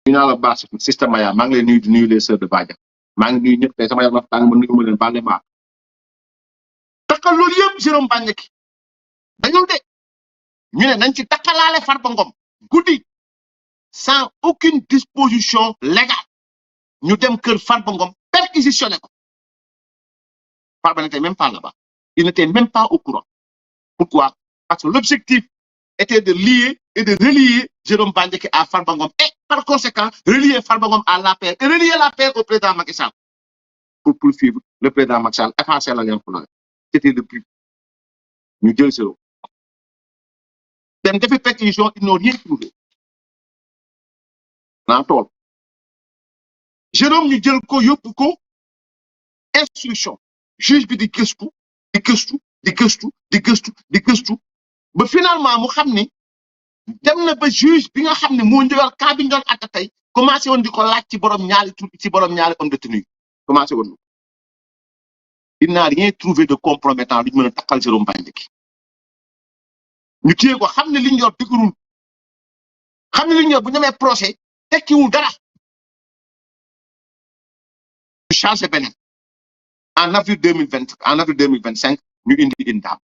ñu naa la baax système Maya maa ngi lay nuyu di nuyu les sœurs de Badia maa ngi nuyu ñëpp tey sama yaram tàng ma nuyu ma leen baale maa takkal loolu yëpp Jérôme Bandiaky dañu de ñu ne nañ ci takkalaale Farba Ngom guddi sans aucune disposition légale ñu dem kër Farba Ngom perquisitionné ko Farba n'était même pas là-bas il n'était même pas au courant pourquoi parce que l'objectif était de lier et de relier Jérôme Bandiaky à Farba Ngom et par conséquent relier Farba Ngom à l'APR et relier l'APR au président Macky Sall pour poursuivre le président Macky Sall effacer l'alliance pour c'était le but ñu jël zéro dem defi perquisition ils n'ont rien trouvé naa tool Jérôme ñu jël ko yóbbu ko instruction juge bi di gëstu ba finalement mu xam ni dem na ba juge bi nga xam ne moo njëwal cas bi ñu doon atta tey commencé woon di ko laaj ci borom ñaari tur ci borom ñaari homme de tenue commencé woon il n'a rien trouvé de compromettant lu ñu mën a takkal Jérôme Bandiaky ñu téye ko xam ne li ñu yor dëgërul xam ne li ñu yor bu ñu demee procès tekkiwul dara ñu changé beneen en avril 2025 ñu indi une dame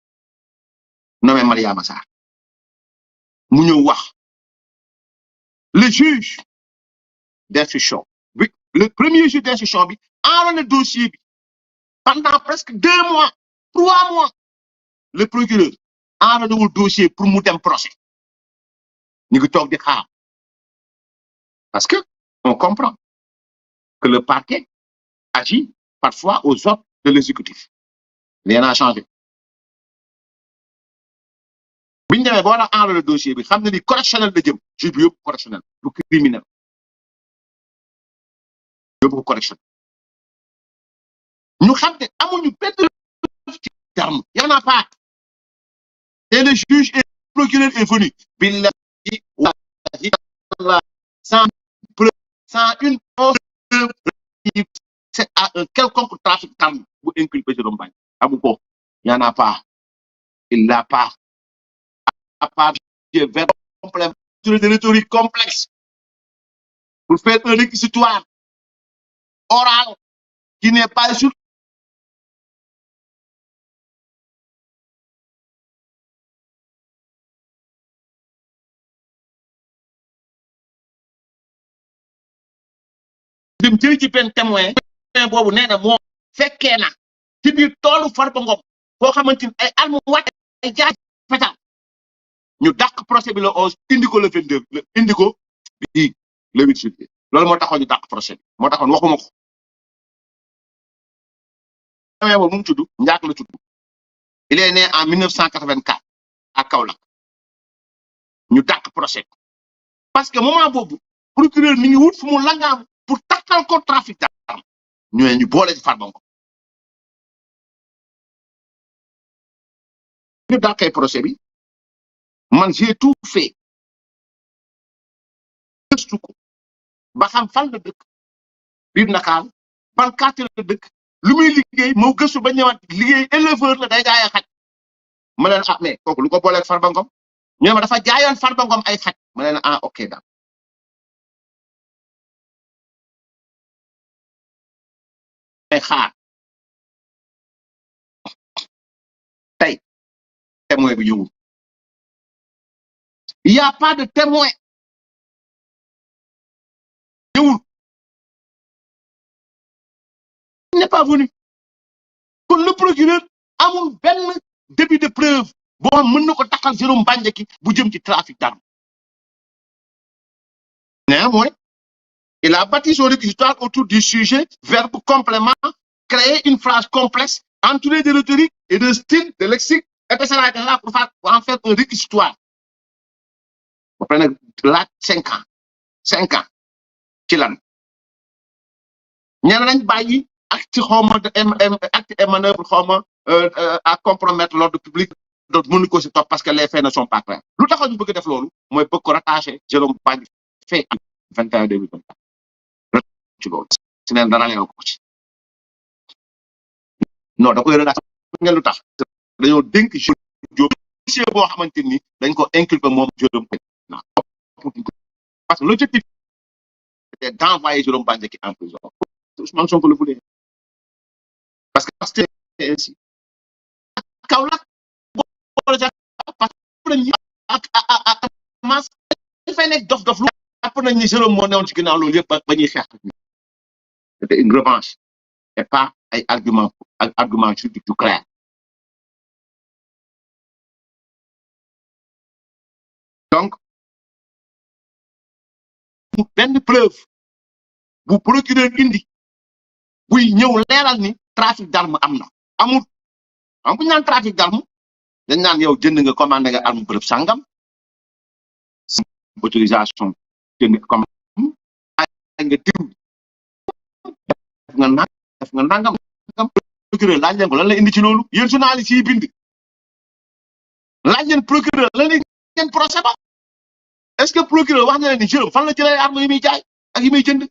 nommé Mariama Sarr mu ñëw wax le juge d'instruction bi le premier juge d'instruction bi enrôlé dossier bi pendant presque 2 mois 3 mois le procureur enrôlé wul dossier pour mu dem procès ñu ngi toog di xaar parce que on comprend que le parquet agit parfois aux ordres de l'exécutif rien n'a changé bi ñu demee ba war a enrôler dossier bi xam ne ni correctionnel la jëm juge bi yóbbu correctionnel du criminel yóbbu ko correctionnel ñu xam ne amuñu benn ci terme y en a pas et le juge et le procureur est venu billahi wallahi sans preuve sans une preuve c'est à un quelconque trafic d'armes bu inculpé Jérôme Bandiaky amu ko y en a pas il l'a pas à part vers complet de rhétorique complexe pour faire un réquisitoire oral qui n'est pas sûr dem jëli ci benn témoin boobu nee na moo fekkee na ci biir toolu Farba Ngom boo xamante ni ay armes wàcc ay jaaj fetal ñu dàq procès bi le 11 indi ko le 22 indi ko bii le 8 juillet loolu moo taxoon ñu dàq procès bi moo taxoon waxuma ko témoin boobu mu tudd Ndiak la tudd il est né en 1984 à Kaolack ñu dàq procès parce que moment boobu procureur mi ngi wut fu mu langaam pour takkal ko trafic d'armes ñu boole ci Farba Ngom ñu dàqee procès bi man j'ai tout fait gëstu ko ba xam fan la dëkk biir Ndakaaru ban quartier la dëkk lu muy liggéey moo gëstu ba ñëwaat liggéey éleveur la day jaay xaj ma leen mais kooku lu ko booleeg Farba Ngom ñu ne ma dafa jaayoon Farba Ngom ay xaj ma ne ah ok d'accord ay xaar tey témoin bi ñëwul il y a pas de témoin ñëwul il n'est pas venu kon le procureur amul benn début de preuve boo xam mën na ko taxal Jérôme Bandiaky bu jëm ci trafic d'armes néanmoins il a bâti son réquisitoire autour du sujet verbe complément créer une phrase complexe entourée de rhétorique et de style de lexique etc pour en faire un réquisitoire ba pare nag laaj 5 ans ci lan ñeneen nañ bàyyi acte xawma acte et manœuvre xawma à compromettre l'ordre public donc mënuñu ko si topp parce que les faits ne sont pas clairs lu taxoon ñu bëgg def loolu mooy bëgg ko rattaché Jérôme Bandiaky fait en 21 2024 ci loolu si neen dara leeral ko ci non da koy rattaché ngeen lu tax dañoo dénk dossier boo xamante ni dañ ko inculpé moom Jérôme parce que l'objectif était d'envoyer Jérôme Bandiaky en prison Ousmane Sonko le voulait parce que c'est ainsi Kaolack parce que ak mas fay nekk dof lu jàpp nañ ni Jérôme moo newoon ci ginnaaw loolu yëpp ba ñuy xeex c'était une revanche et pas ay argument juridique du clair donc benn preuve bu procureur indi buy ñëw leeral ni trafic d'armes am na amul am bu ñu naan trafic d'armes dañ naan yow jënd nga commandé nga arme bërëb sàngam autorisation jënd comme nga diw def nga nangam procureur laaj leen ko lan la indi ci loolu yéen journaliste yi bind laaj leen procureur lan la ngeen procès ba est-ce que procureur wax na leen ni Jérôme fan la jëlee arme yi muy jaay ak yi muy jënd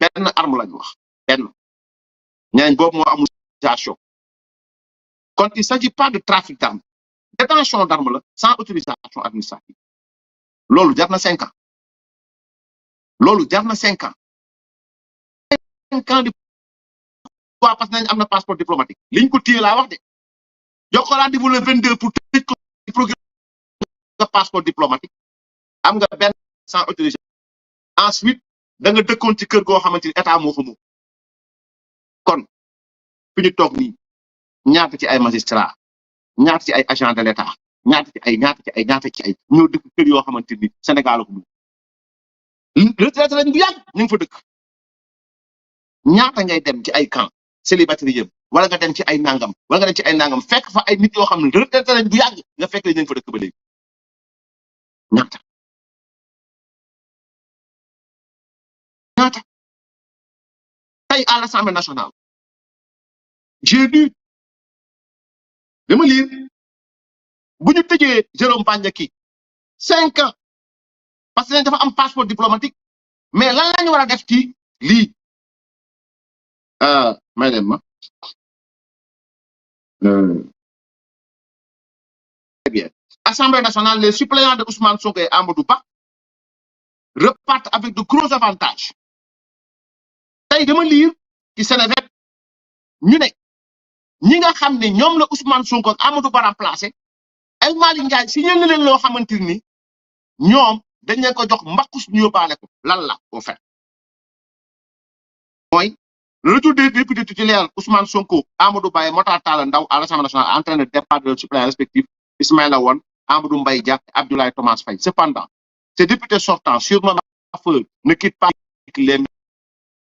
benn arme lañ wax benn ñaañ boobu moo amul autorisation kon il s'agit pas de trafic d'armes détention d'armes la sans autorisation administrative loolu jar na 5 ans loolu jar na 5 ans 5 ans de quoi parce que nañ am na passeport diplomatique liñ ko téye laa wax de jox ko rendez-vous le 22 pour tëj ko procureur nga passeport diplomatique am nga benn sans autorisation ensuite da nga dëkkoon ci kër goo xamante ni état moo fa moom kon fi ñu toog nii ñaata ci ay magistrat ñaata ci ay agent de l'état ñaata ci ay ñoo dëkk kër yoo xamante ni Sénégal ko moom retraité lañ bu yàgg ñu ngi fa dëkk ñaata ngay dem ci ay camp célibataire yëm wala nga dem ci ay nangam fekk fa ay nit yoo xam ne retraité lañ bu yàgg nga fekk lañ fa dëkk ba léegi ñaata tey à l'Assemblée nationale j'ai lu dama lire bu ñu tëjee Jérôme Bandiaky 5 ans parce que dafa am passeport diplomatique mais lan la ñu war a def ci lii may leen ma très bien Assemblée nationale les suppléants de Ousmane Sonko et Amadou Ba repartent avec de gros avantages tey dama lire ci Sénégal ñu ne ñi nga xam ne ñoom la Ousmane Sonko ak Amadou Ba remplacé El Malick Ndiaye signé na leen loo xamante ni ñoom dañ leen ko jox mbaqus ñu yóbbaale ko lan la au fait mooy le retour des députés titulaires Ousmane Sonko Amadou Ba et Matar Talla Ndao à l'Assemblée nationale en train de départ de leurs suppléants respectifs Ismaïla Wane Amadou Mbaye Dia Abdoulaye Thomas Faye cependant ces députés sortants sûrement feu ne quittent pas les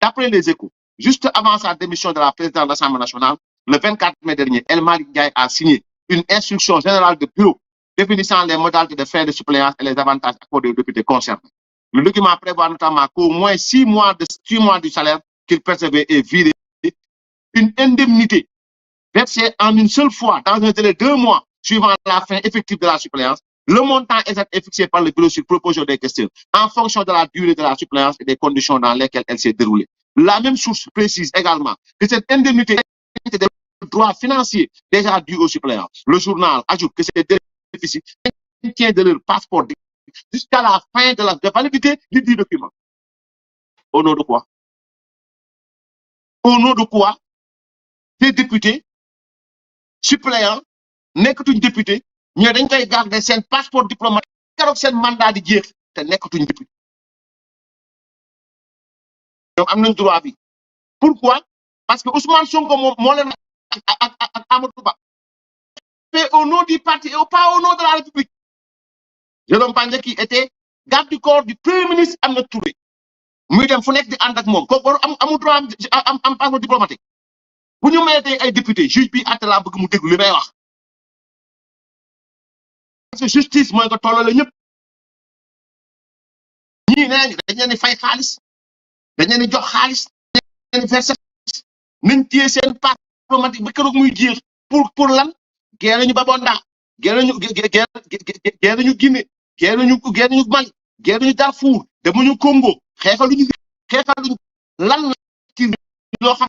d'après les Échos juste avant sa démission de la présidente de l'Assemblée nationale le 24 mai dernier El Malick Ndiaye a signé une instruction générale de bureau définissant les modalités de frais de suppléance et les avantages accordés aux députés concernés. Le document prévoit notamment qu'au moins 6 mois du salaire qu'il percevait est viré, une indemnité versée en une seule fois dans un délai de 2 mois suivant la fin effective de la suppléance. Le montant exact est fixé par le bureau sur proposition des questions en fonction de la durée de la suppléance et des conditions dans lesquelles elle s'est déroulée. La même source précise également que cette indemnité est des droits financiers déjà dus aux suppléants. Le journal ajoute que ces déficits tiennent de leur passeport jusqu'à la fin de validité du document. Au nom de quoi? Au nom de quoi des députés suppléants nekkatuñ député ñoo dañ koy garder seen passeport diplomatique keroog seen mandat di jeex te nekkatuñ député ñoom am nañ droit bi. Pourquoi? Parce que Ousmane Sonko moo leen ak Amadou Ba fait au nom du parti et pas au nom de la République. Jérôme Bandiaky qui était garde du corps du premier ministre Aminata Touré muy dem fu nekk di ànd ak moom kooku waru amul droit am passeport diplomatique. bu ñu mayee ay député juge bi àtte laa bëgg mu déglu li may wax parce que justice mooy nga tolloo la ñëpp ñii nee nañu dañ leen di fay xaalis dañ leen di jox xaalis dañ leen di verser nañ téye seen passeport diplomatique ba keroog muy jeex pour lan gee nañu Babonda gee nañu Guinée gee nañu Mali gee nañu Darfour demuñu Congo xeexaluñu lan la ci loo xam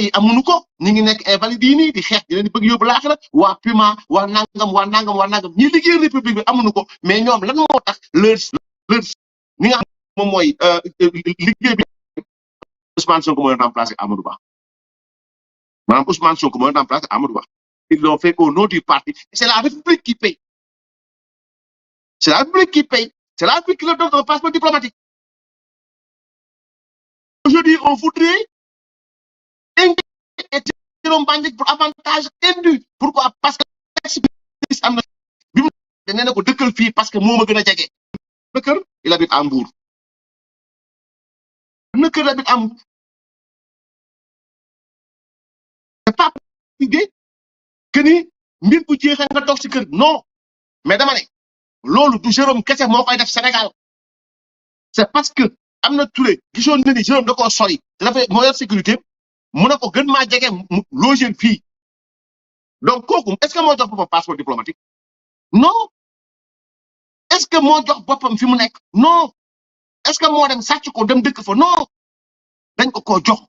yi amuñu ko ñu ngi nekk invalide yi nii di xeex di leen di bëgg yóbbu laaxira waa Puma waa nangam ñi liggéey république bi amuñu ko mais ñoom lan moo tax leur ni nga xam moom mooy liggéey bi Ousmane Sonko mooy remplacer Amadou Ba maanaam Ousmane Sonko mooy remplacer Amadou Ba ils l'ont fait au nom du parti c'est la République qui paye c'est la République qui paye c'est la République qui leur donne un passeport diplomatique aujourd'hui on voudrait et Jérôme Bandiaky pour avantage indu pourquoi parce que am na bi mu nee na ko dëkkal fii parce que moo ma gën a jege dëkkër il habite à Mbour dëkkër il habite à Mbour c'est pas liggéey que ni mbir bu jeexee nga toog ci kër non mais dama ne loolu du Jérôme kese moo koy def Sénégal c'est parce que am na Touré gisoon na ni Jérôme da koo sori dafa moo yor sécurité mu ne ko gën maa jege mu logé fii donc kooku est-ce que moo jox boppam passeport diplomatique non est-ce que moo jox boppam fi mu nekk non est-ce que moo dem sàcc ko dem dëkk fa non dañ ko jox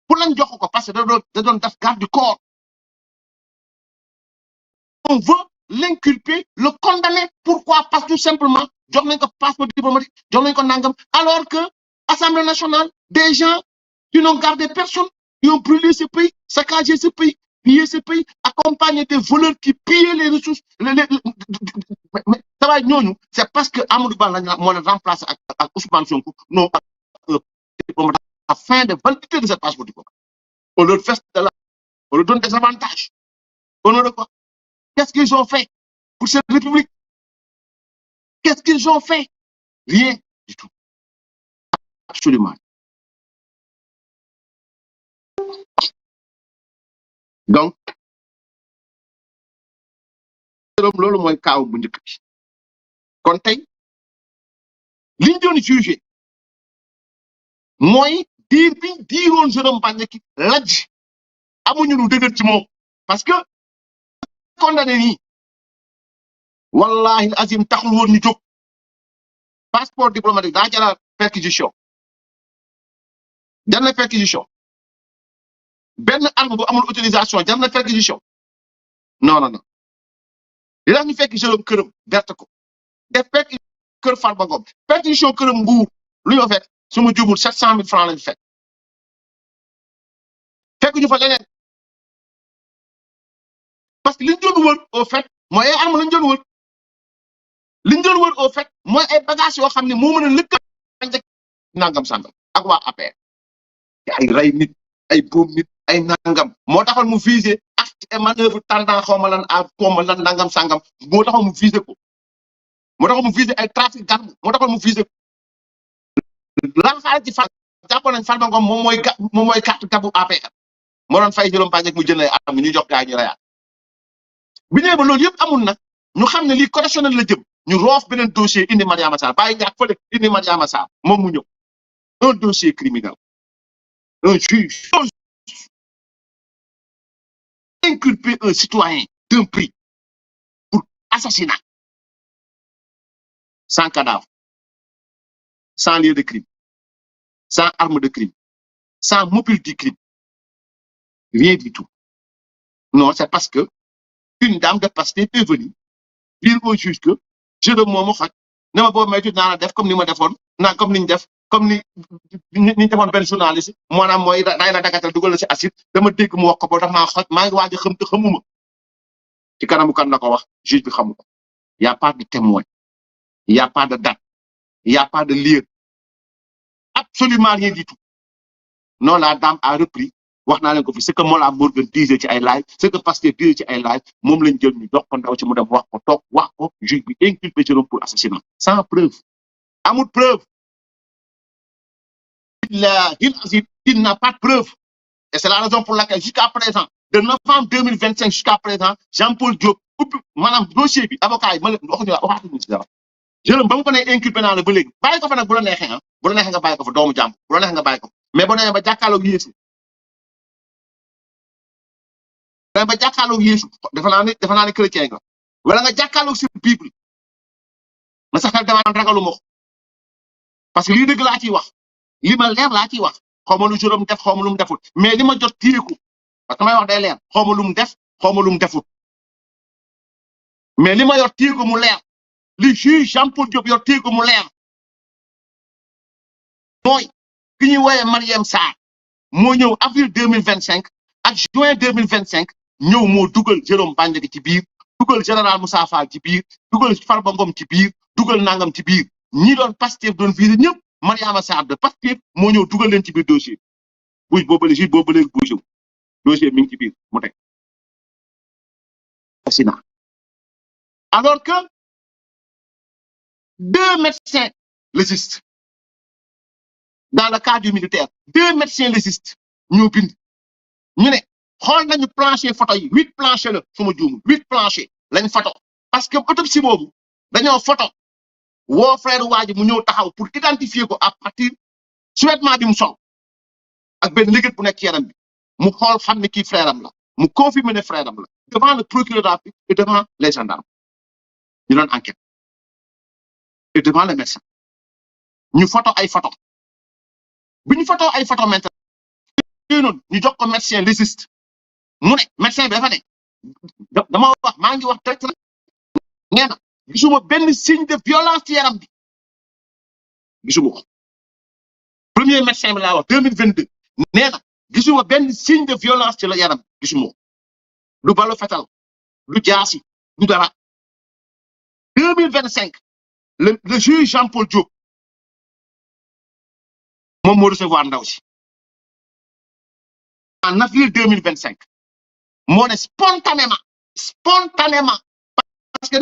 pour lañ jox ko parce que da doon def garde du corps on veut l'inculper le condamner pourquoi parce que tout simplement jox nañ ko passeport diplomatique jox nañ ko nangam alors que Assemblée nationale des gens qui n'ont gardé personne, qui ont brûlé ce pays, saccagé ce pays, pillé ce pays, accompagné des voleurs qui pillaient les ressources. C'est parce que Amadou Ba moo leen remplacé ak Ousmane Sonko non afin de validité de cette passeport diplomatique. On leur fait de la, on leur donne des avantages. Au nom de quoi? Qu'est-ce qu'ils ont fait pour cette République? Qu'est-ce qu'ils ont fait? Rien du tout. Absolument. Donc loolu mooy kaaw bu njëkk bi kon tey liñ doon jugé mooy diiroon Jérôme Bandiaky lajj amuñu lu dëgër ci moom parce que condamné nii wallahi azim taxul woon ñu jóg passeport diplomatique daa jara perquisition jar na perquisition benn arme bu amul autorisation jar na perquisition non li tax ñu fekk Jérôme këram berte ko def perquisition kër Farba Ngom perquisition këram Mbuur lu ñu fekk su ma jubul 700 000 francs lañu fekk ñu fa leneen parce que liñ doon wër au fait mooy ay arme lañ doon wër liñ doon wër au fait mooy ay bagages yoo xam ne moo mën a lëkkaloo nangam sangam ak waa APR ay rey nit ay boom nit ay nangam moo taxoon mu visé acte et manœuvre tardant xaw ma lan à xaw ma lan nangam sangam moo taxoon mu visé ko moo taxoon mu visé ay trafic d'armes moo taxoon mu visé ko lan xaalis ci fan jàppoon nañ Farba Ngom moom mooy carte gabu APR moo doon fay Jérôme Bandiaky mu jënd ay armes ñu jox gaa ñu reyaat bi ñëwee ba loolu yëpp amul nag ñu xam ne lii correctionnel la jëm ñu roof beneen dossier indi Mariama Sarr bàyyi ñàkk fële indi Mariama Sarr moom mu ñëw un dossier criminel un juge inculper un citoyen d'un prix pour assassinat sans cadavre, sans lieu de crime, sans arme de crime, sans mobile du crime, rien du tout. Non, c'est parce que une dame de Pastef est venue dire au juge que Jérôme moomu xoj ne ma boobu maytu naa la def comme ni ma defoon comme niñ def comme niñ defoon benn journaliste maanaam mooy day la dagatal dugal la si acide dama dégg mu wax ko ba tax maa xoj maa ngi waaj a xam te xamuma ci kanamu kan la ko wax juge bi xamu ko y a pas de témoin y a pas de date y a pas de lieu absolument rien du tout non la dame a repris wax naa leen ko fi ce que Mollah Morgun disait ci ay live ce que Pastef disait ci ay live moom lañ jël ñu jox ko ndaw ci mu dem wax ko toog wax ko juge bi inculpé Jérôme pour assassinat sans preuve amul preuve il n'a pas de preuve et c'est la raison pour laquelle jusqu'à présent de novembre 2025 jusqu'à présent Jean-Paul Diop ubbi maanaam dossier bi avocat yi ma leen waxatuñu si dara Jérôme ba mu ko nee inculpé naa la ba léegi bàyyi ko fa nag bu la neexee ah bu la neexee nga bàyyi ko fa doomu jàmm bu la neexee nga bàyyi ko mais bu nee ba jàkkaarloog Yeesu ba jàkkaarloog Yeesu defe naa ne chrétien nga wala nga jàkkaarloog si Bible ma sax damaa ragalu ma ko parce que lii dëgg laa ciy wax li ma leer laa ciy wax xaw ma lu Jérôme def xaw ma lu mu defut mais li ma jot téyeku parce que may wax day leer xaw ma lu mu def xaw ma lu mu defut mais li ma yor téyeku mu leer li juge Jean-Paul Diop yor téyeku mu leer mooy ki ñuy woowee Mariam Sarr moo ñëw avril 2025 ak juin 2025 ñëw moo dugal Jérôme Bandiaky ci biir dugal général Moussa Fall ci biir dugal Farba Ngom ci biir dugal nangam ci biir ñi doon Pastef doon visé ñëpp Mariama Sarr de Pastef moo ñëw dugal leen ci biir dossier buy boobu léegi bougé wu dossier mi ngi ci biir mu teg assassinat alors que 2 médecins légistes dans le cas du militaire 2 médecins légistes ñoo bind ñu ne xool nañu plancher photo yi 8 plancher la su ma juumul 8 plancher lañ photo parce que autopsie boobu dañoo photo woo frère waa ji mu ñëw taxaw pour identifier ko à partir survêtement bi mu sol ak benn liggéey bu nekk ci yaram bi mu xool xam ne kii frère am la mu confirmer ne frère am la devant le procureur de la République et devant les gendarmes ñu doon enquête et devant le médecin ñu photo ay photo bi ñu photo ay photo maintenant noonu ñu jox ko médecin légiste mu ne médecin bi dafa ne dama wax maa ngi wax direct na nee na gisuma benn signe de violence ci yaram bi gisuma ko premier médecin bi laa wax 2022 nee na gisuma benn signe de violence ci la yaram gisuma ko lu balu fetal lu jaasi lu dara 2025 le juge Jean-Paul Diop moom moo recevoir ndaw si en avril 2025 moo ne spontanément parce que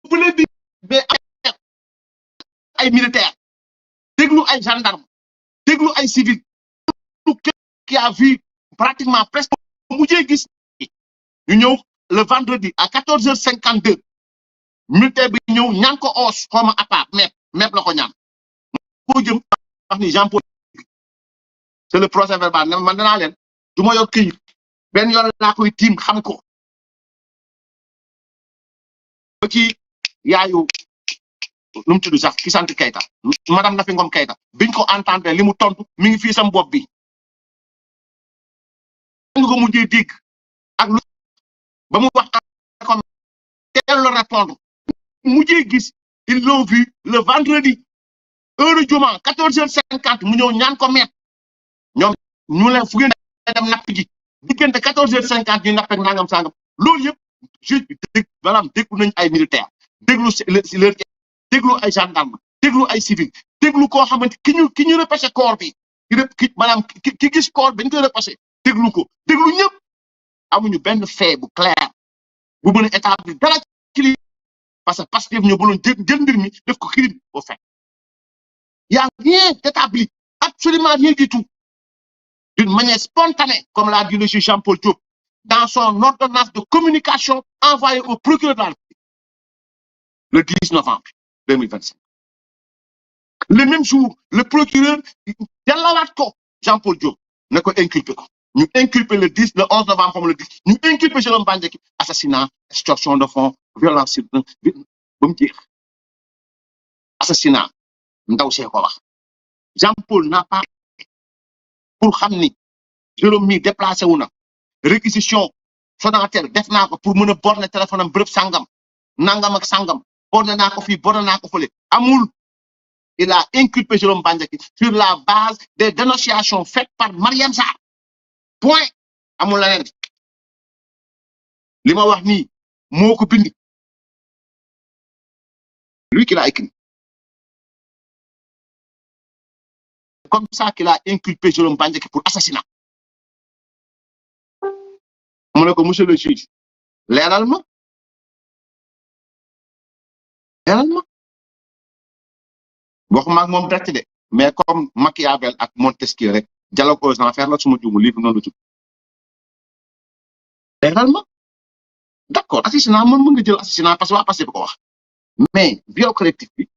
bu leen di mais ay militaire déglu ay gendarme déglu ay civil qui a vu pratiquement presque mujjee gis ñu ñëw le vendredi à 14h52 militaire bi ñëw ñaan ko os xawma à part mepp la ko ñaan ko jëm wax ni Jean-Paul c'est le procès verbal man danaa leen du ma yor këyit benn yoon laa koy tiim xam ko ba ci yaayu nu mu tudd sax ki sant Keita madame Nafi Ngom Keita biñ ko entendre li mu tontu mi ngi fii sam bopp bi nga ko mujjee dégg ak lu ba mu wax comme teel la répondre mujjee gis ils l'ont vu le vendredi heure juma 14h50 mu ñëw ñaan ko met ñoom ñu leen fu ngeen dem napp ji diggante 14h50 ñu napp ak nangam sangam loolu yëpp juge bi déglu nañ ay militaire déglu leur déglu ay gendarme déglu ay civil déglu koo xamante ki ñu repêché corps bi ki maanaam ki gis corps bi ñu koy repêché déglu ko déglu ñëpp amuñu benn fait bu clair bu mën a établir dara ci li parce que Pastef ñoo bëggoon jël mbir mi def ko crime au fait y a rien d'établi absolument rien du tout d'une manière spontanée comme l'a dit le juge Jean-Paul Diop dans son ordonnance de communication envoyée au procureur de la République le 10 novembre 2025 le même jour le procureur delloowaat ko Jean-Paul Diop ne ko inculpé ko ñu inculpé le 11 novembre comme le 10 ñu inculpé Jérôme Bandiaky assassinat extorsion de fonds violence sur ba mu jeex assassinat ndaw see ko wax Jean-Paul n'a pas pour xam ni Jérôme mi déplacé wu na réquisition Sonatel def naa ko pour mën a borner téléphone am bërëb sangam nangam ak sangam borné naa ko fii borné naa ko fële amul. Il a inculpé Jérôme Bandiaky sur la base des dénonciations faites par Mariam Sarr point amul leneen li ma wax nii moo ko bind lui qui l'a écrit comme ça qu'il a inculpé Jérôme Bandiaky pour assassinat mu ne ko monsieur le juge leeral ma waxuma ak moom direct de mais comme Machiavel ak Montesquieu rek dialogue aux enfers la suma juumu livre noonu la tudd leeral ma d'accord assassinat man mën nga jël assassinat parce que waa passé bi ko wax mais viol collectif bi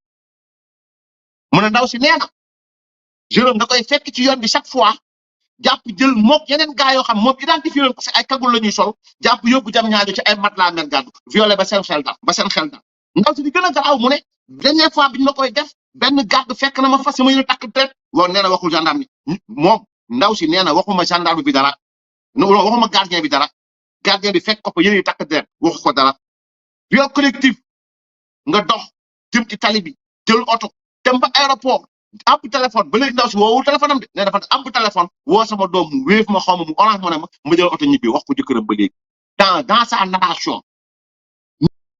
mu ne ndaw si nee na Jérôme da koy fekk ci yoon bi chaque fois jàpp jël mook yeneen gars yoo xam moom identifié leen parce que ay kagul la ñuy sol jàpp yóbbu jam ñaajo ci ay matelas mer gàddu violé ba seen xel dal ndaw si di gën a garaaw mu ne dernière fois bi ñu ma koy def benn garde fekk na ma fas ma yéene takk tret woon nee na waxul gendarme ni moom ndaw si nee na waxuma gendarme bi dara waxuma gardien bi dara gardien bi fekk ko fa yéene takk tret waxu ko dara viol collectif nga dox jëm ci tali bi jël oto dem ba aéroport am téléphone ba léegi ndaw si woowul téléphone am de ne dafa am téléphone woo sama doom mu wéef ma xaw ma mu orange ma jël oto ñibbi wax ko jëkkëram ba léegi dans sa narration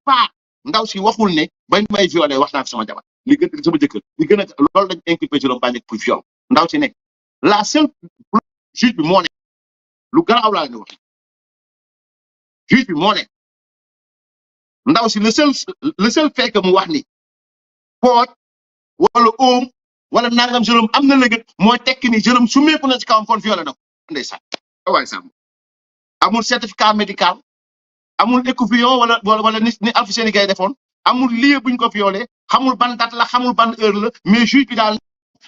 pas ndaw si waxul ne bañ may violé wax naa fi sama jabar li gën sama jëkkër li gën a loolu dañ inculpé Jérôme Bandiaky pour viol ndaw si nekk la seule juge bi moo ne lu garaaw laa leen wax juge bi moo ne ndaw si le seul fait que mu wax ni pooj wala oom wala nangam Jérôme am na léegi mooy tekki ni Jérôme su meeku na ci kawam kon violé na ko ndeysaan waaye sàmm amul certificat médical amul écouvillon wala ni Alfousseyni Gaye defoon amul lieu buñ ko violé xamul ban date la xamul ban heure la mais juge bi daal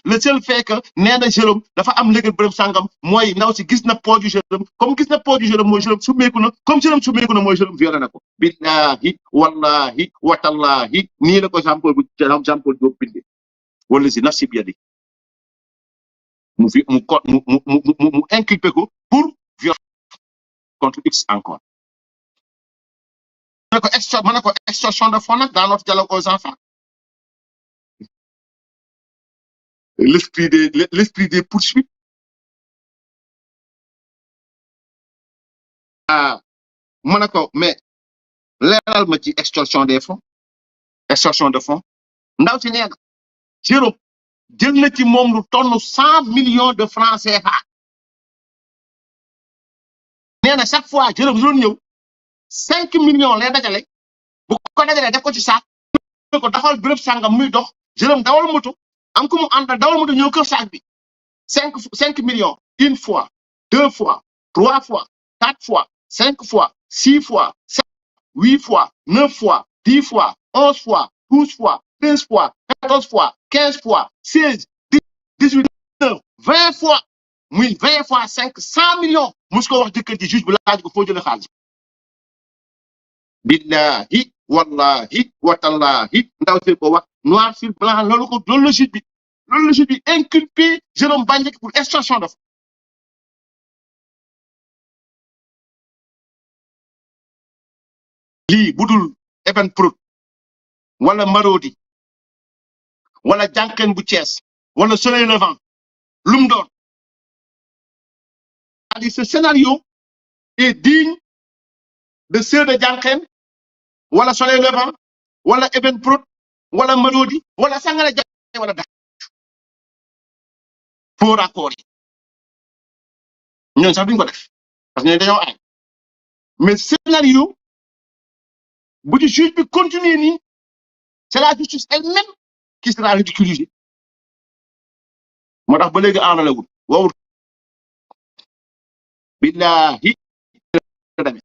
le seul fait que nee na Jérôme dafa am léegi bërëb sàngam mooy ndaw si gis na pooju Jérôme comme gis na pooju Jérôme mooy Jérôme su meeku na comme Jérôme su meeku na mooy Jérôme violé na ko billahi wallahi watallahi nii la ko Jean Paul Diop bindee wala si nafsi bi yadi mu inculpé ko pour viol contre X encore ma ne ko extorsion de fonds nag dans notre dialogue aux enfants l'esprit des poursuites ma ne ko mais leeral ma ci extorsion de fonds ndaw si nee na Jérôme jël na ci moom lu tonn 100 millions de francs CFA nee na chaque fois Jérôme doon ñëw 5 millions lay dajale bu ko dajalee def ko ci saak ko daxal béréb sàngam muy dox Jérôme dawal moto am ko mu àndal dawal moto ñëw kër saak bi 5 millions une fois 2 fois 3 fois 4 fois 5 fois 6 fois 7 8 fois 9 fois 10 fois 11 fois 12 fois 13 fois 14 fois 15 fois 16 18 19 20 fois muy 20 fois 5 100 millions mus ko wax jëkkër ji juge bi laaj ko foo jëlee xaalis billahi wallahi watallahi ndaw si ko wax noir sur blanc loolu la juge bi inculpé Jérôme Bandiaky pour extorsion de fonds lii budul Evenprod wala Marodi wala jànqeen bu Thiès wala Soleil Levant lu mu doon c'est-à-dire ce scénario est digne de ceux de jànqeen wala Soleil Levant wala Evenprod wala Marodi wala Sangara Jaay wala da faux raccord yi ñooñu sax duñ ko def parce que ñooñu dañoo aay mais scénario bu ci juge bi continuer nii c'est la justice elle-même qui sera ridiculisée moo tax ba léegi enrôlé wul wowul billahi demee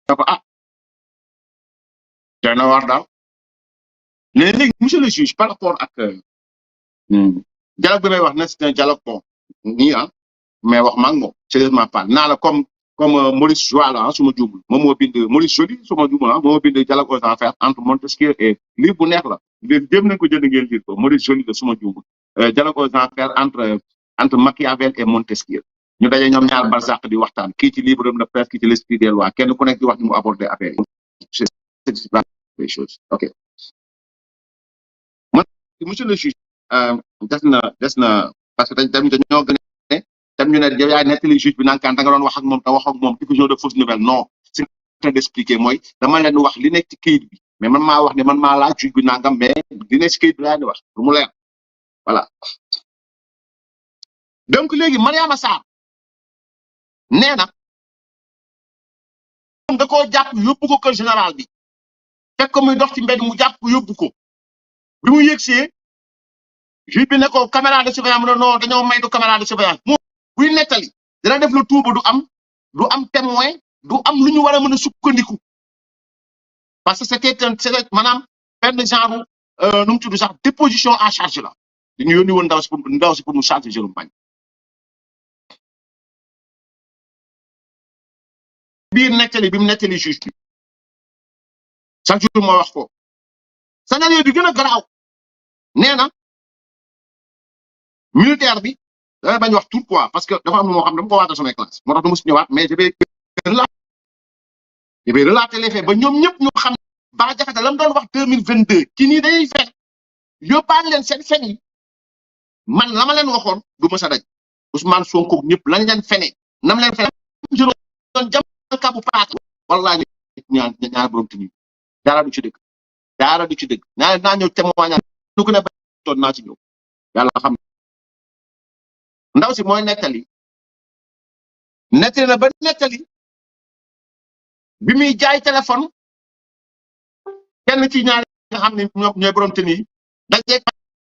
da ko doy na waar daal léegi monsieur le juge par rapport ak dialogue bi may wax ne c'est un dialogue bon nii mais wax maa ngi moom sérieusement pas naa la comme Maurice Joie la su ma juumul moom moo bind Maurice Joly su ma juumul moom moo bind dialogue aux enfers entre Montesquieu et livre bu neex la léegi jéem nañ ko jënd ngeen lire ko Maurice Joly la su ma juumul dialogue aux enfers entre Machiavel et Montesquieu ñu daje ñoom ñaar barsàq di waxtaan kii ci livre de presse kii ci l'esprit des lois kenn ku nekk di wax ni mu aborder affaire yi les choses. OK. Moi, monsieur le juge, des na parce que tamit dañoo gën a ne tam ñu ne yow yaay nettali juge bi naan kaan da nga doon wax ak moom te wax ak moom diffusion de fausse nouvelle non c'est en train d'expliquer mooy dama leen wax li nekk ci kayit bi mais man maa wax ne man maa laaj juge bi nangam mais li nekk ci kayit bi laa di wax pour mu leer voilà. Donc léegi Mariama Sarr nee na moom da koo jàpp yóbbu ko kër général bi fekk ko muy dox ci mbedd mu jàpp ko yóbbu ko bi mu yëgsee juge bi ne ko caméra de surveillance mu ne non dañoo maytu caméra de surveillance moom buy nettali dina def le tout ba du am témoin du am lu ñu war a mën a sukkandiku parce que c'était maanaam benn genre nu mu tudd sax déposition en charge la dañu yónni woon ndaw si pour mu charger Jérôme Bandiaky biir nettali bi mu nettali juge bi chaque jour moo wax ko scénario bi gën a garaaw nee na militaire bi da bañ wax tout quoi parce que dafa am moo xam dama ko waatal samay classe moo tax du ma si ñëwaat mais je vais relater les faits ba ñoom ñëpp ñu xam Bah Diakhaté la mu doon wax 2022 ci nii dañuy fen yóbbaale leen seen fen yi man la ma leen waxoon du ma sa daj Ousmane Sonko ñëpp lañ leen fene nam leen fene doon jam kabu paaka wallaahi ñaar borom tini dara du ci dëgg dara du ci dëgg naa ñëw témoignage lu ko ne ba toon naa ci ñëw yàlla xam ndaw si mooy nettali na ba nettali bi muy jaay téléphone kenn ci ñaar nga xam ne ñooy borom teni dajee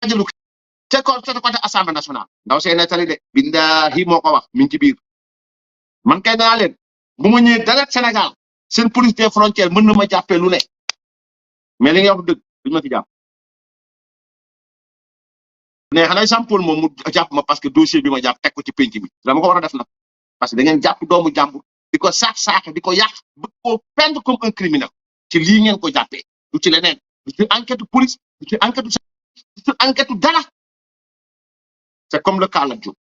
jëlu ca côté assemblée nationale ndaw see nettali de billahi moo ko wax mi ngi ci biir man kay naa leen bu ma ñëwee dara Sénégal seen police des frontières mën na ma jàppee lu ne mais li nga wax dëgg duñu ma ci jàpp ne xanaa Jean Paul moom mu jàpp ma parce que dossier bi ma jàpp teg ko ci penc bi dama ko war a def nag parce que da ngeen jàpp doomu jàmbur di ko saax di ko yàq ba ko peindre comme un criminel ci lii ngeen ko jàppee du ci leneen du ci enquête police du ci enquête dara c'est comme le cas la Diop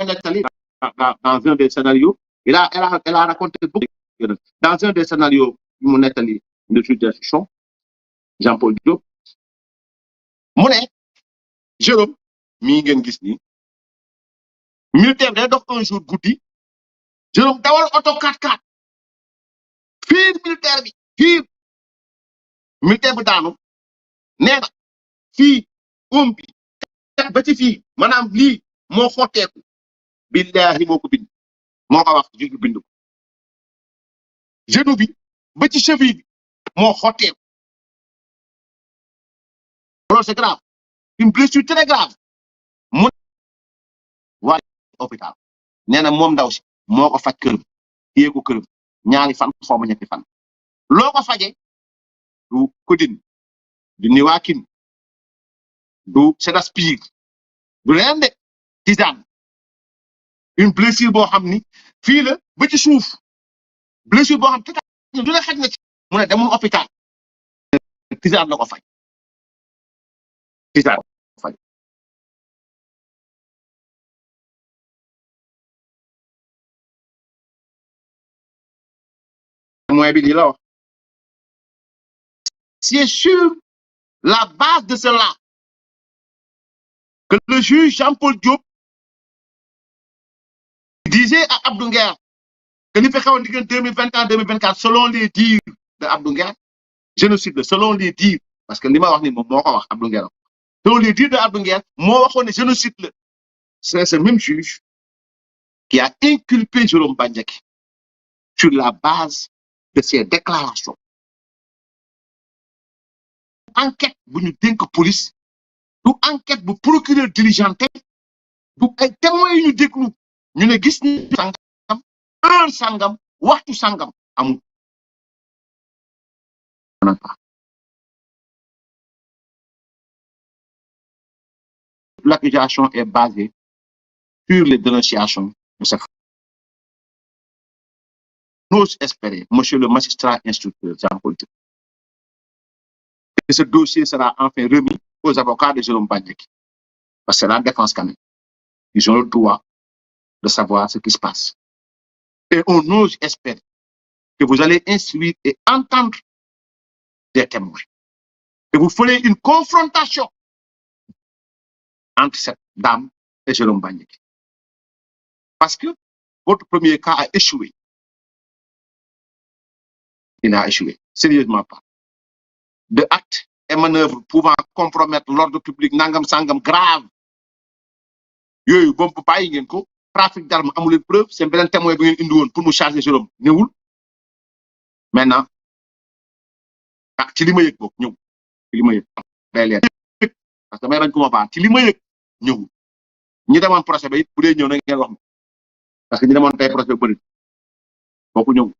dans un des scénarios elle a raconté beaucoup dans un des scénarios mu nettali de juge d'instruction Jean-Paul Diop mu ne Jérôme mii ngeen gis ni militaire day dox un jour guddi Jérôme dawal oto 4x4 fiir militaire bi fiir militaire bi daanu nee na fii bi ba ci fii maanaam lii moo xotteeku billahi moo ko bind moo ko wax juge bind ko genou bi ba ci cheville bi moo xotteeku loolu c'est grave une blessure très grave mu waa hôpital nee na moom ndaw si moo ko faj këram téye ko këram ñaari fan xaw ma ñetti fan loo ko faje du codeine du niwaakin du Sédaspir du leneen de tisane une blessure boo xam ni fii la ba ci suuf blessure boo xam te du la xaj na ci mu ne demul hôpital tisane la ko faj tisane faj mooy bi lii la wax c'est sur la base de cela que le juge Jean-Paul Diop disait à Abdou Nguer que li fi xewoon diggante 2021 2024 selon les dires de Abdou Nguer génocide selon les dires parce que li ma wax ni moom moo ko wax Abdou Nguer selon les dires de Abdou Nguer moo waxoon ne génocide la c'est ce même juge qui a inculpé Jérôme Bandiaky sur la base de ses déclarations enquête bu ñu dénk police du enquête bu procureur diligenté du ay témoins yu ñu déglu ñu ne gis ni sangam heure sangam waxtu sangam amul l'accusation est basée sur les dénonciations de cette j'ose espérer monsieur le magistrat instructeur Jean-Paul Diop que ce dossier sera enfin remis aux avocats de Jérôme Bandiaky parce que la défense quand même ils ont le droit de savoir ce qui se passe et on ose espérer que vous allez instruire et entendre des témoins. Et vous ferez une confrontation entre cette dame et Jérôme Bandiaky. Parce que votre premier cas a échoué. Il a échoué. Sérieusement pas. De actes et manœuvres pouvant compromettre l'ordre public nangam sangam grave. Yoyu bom bàyyi ngeen ko trafic d'armes amul preuve c'est beneen témoin bi ngeen indi woon pour mu charger Jérôme ñëwul. Maintenant ci li ma yëg bokk ñëw ci li ma yëg day leer parce que may bañ ko ma baax ci li ma yëg ñëwul. ñi demoon procès ba it bu dee ñëw na ngeen wax ma parce que ñi demoon tey procès ba bëri bokku ñëw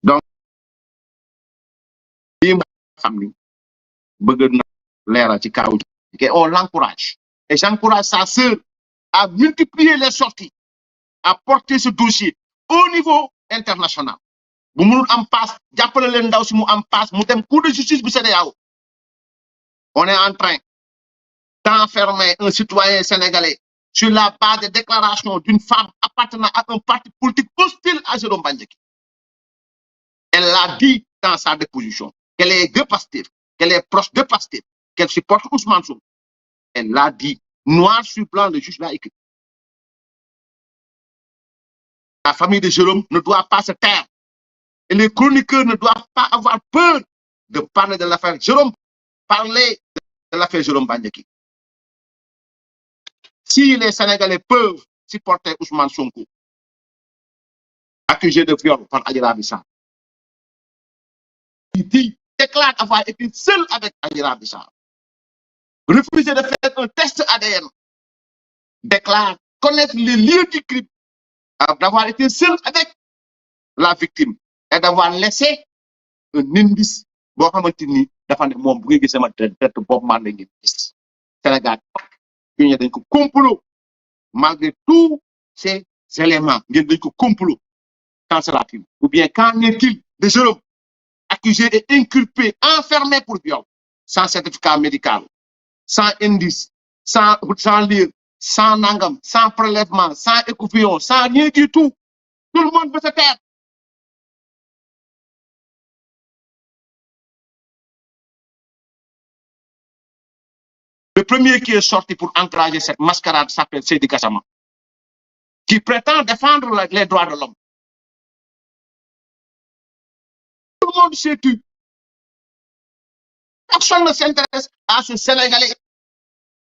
donc lii nga xam ni bëgg na leeral ci kaw et on l'encourage et j'encourage sa sœur à multiplier les sorties à porter ce dossier au niveau international bu mënul am passe jàppale leen ndaw si mu am passe mu dem cour de justice bu CEDEAO. On est en train d'enfermer un citoyen sénégalais sur la base des déclarations d'une femme appartenant à un parti politique hostile à Jérôme Bandiaky. Elle l'a dit dans sa déposition qu'elle est de Pastef, qu'elle est proche de Pastef, qu'elle supporte Ousmane Sonko. Elle l'a dit noir sur blanc, le juge l'a écrit. La famille de Jérôme ne doit pas se taire et les chroniqueurs ne doivent pas avoir peur de parler de l'affaire Jérôme, parler de l'affaire Jérôme Bandiaky. Si les Sénégalais peuvent supporter Ousmane Sonko, accusé de viol par Adji Raby Sarr, il déclare avoir été seul avec Adji Raby Sarr, refuser de faire un test ADN, déclare connaître les lieux du crime, d'avoir été seul avec la victime et d'avoir laissé un indice boo xamante ni dafa ne moom bu ngeen gisee ma tête boobu maa ngi gis Sénégal ñu ne dañ ko complot malgré tous ces éléments ngeen dañ ko complot qu'en sera-t-il ou bien qu'en est-il de Jérôme accusé et inculpé enfermé pour viol sans certificat médical sans indice sans lire sans nangam sans prélèvement sans échouillon sans rien du tout le monde veut se taire. Le premier qui est sorti pour encourager cette mascarade s'appelle Seydi Gassama, qui prétend défendre les droits de l'homme. Tout le monde sait tout. Personne ne s'intéresse à ce Sénégalais.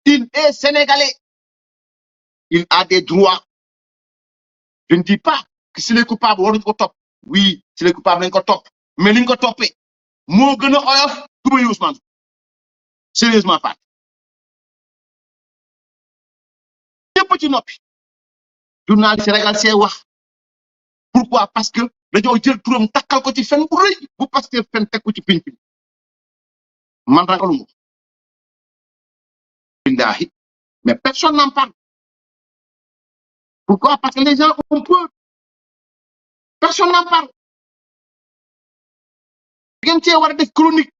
Il est Sénégalais. Il a des droits. Je ne dis pas que s'il est coupable, on le top. Oui, s'il est coupable, on le top. Mais il est topé. Mo gëna oyof tuba Ousmane. Sérieusement pas. Petit noppi journal Sénégal c'est wax pourquoi parce que dañoo jël turam takkal ko ci fen bu rëy bu Pastef fen teg ko ci pinc bi man ragaluma billahi mais personne n'en parle. Pourquoi? Parce que les gens ont peur. Personne n'en parle. ngeen cee war a def chronique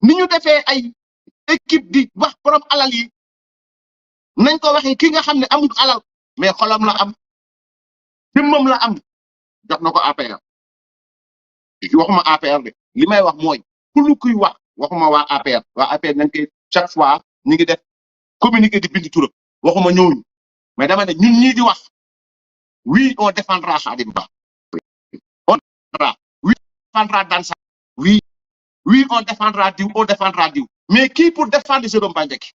ni ñu defee ay équipe di wax borom alal yi nañ ko waxee ki nga xam ne amul alal mais xolam la am jëmmam la am jox na ko APR waxuma APR de li may wax mooy ku kuy wax waxuma waa APR nañ koy chaque fois ñu ngi def communiqué di bind turam waxuma ñooñu mais dama ne ñun ñii di wax oui on défendra Khadim Ba on défendra oui on défendra Dansa oui on défendra diw mais qui pour défendre Jérôme Bandiaky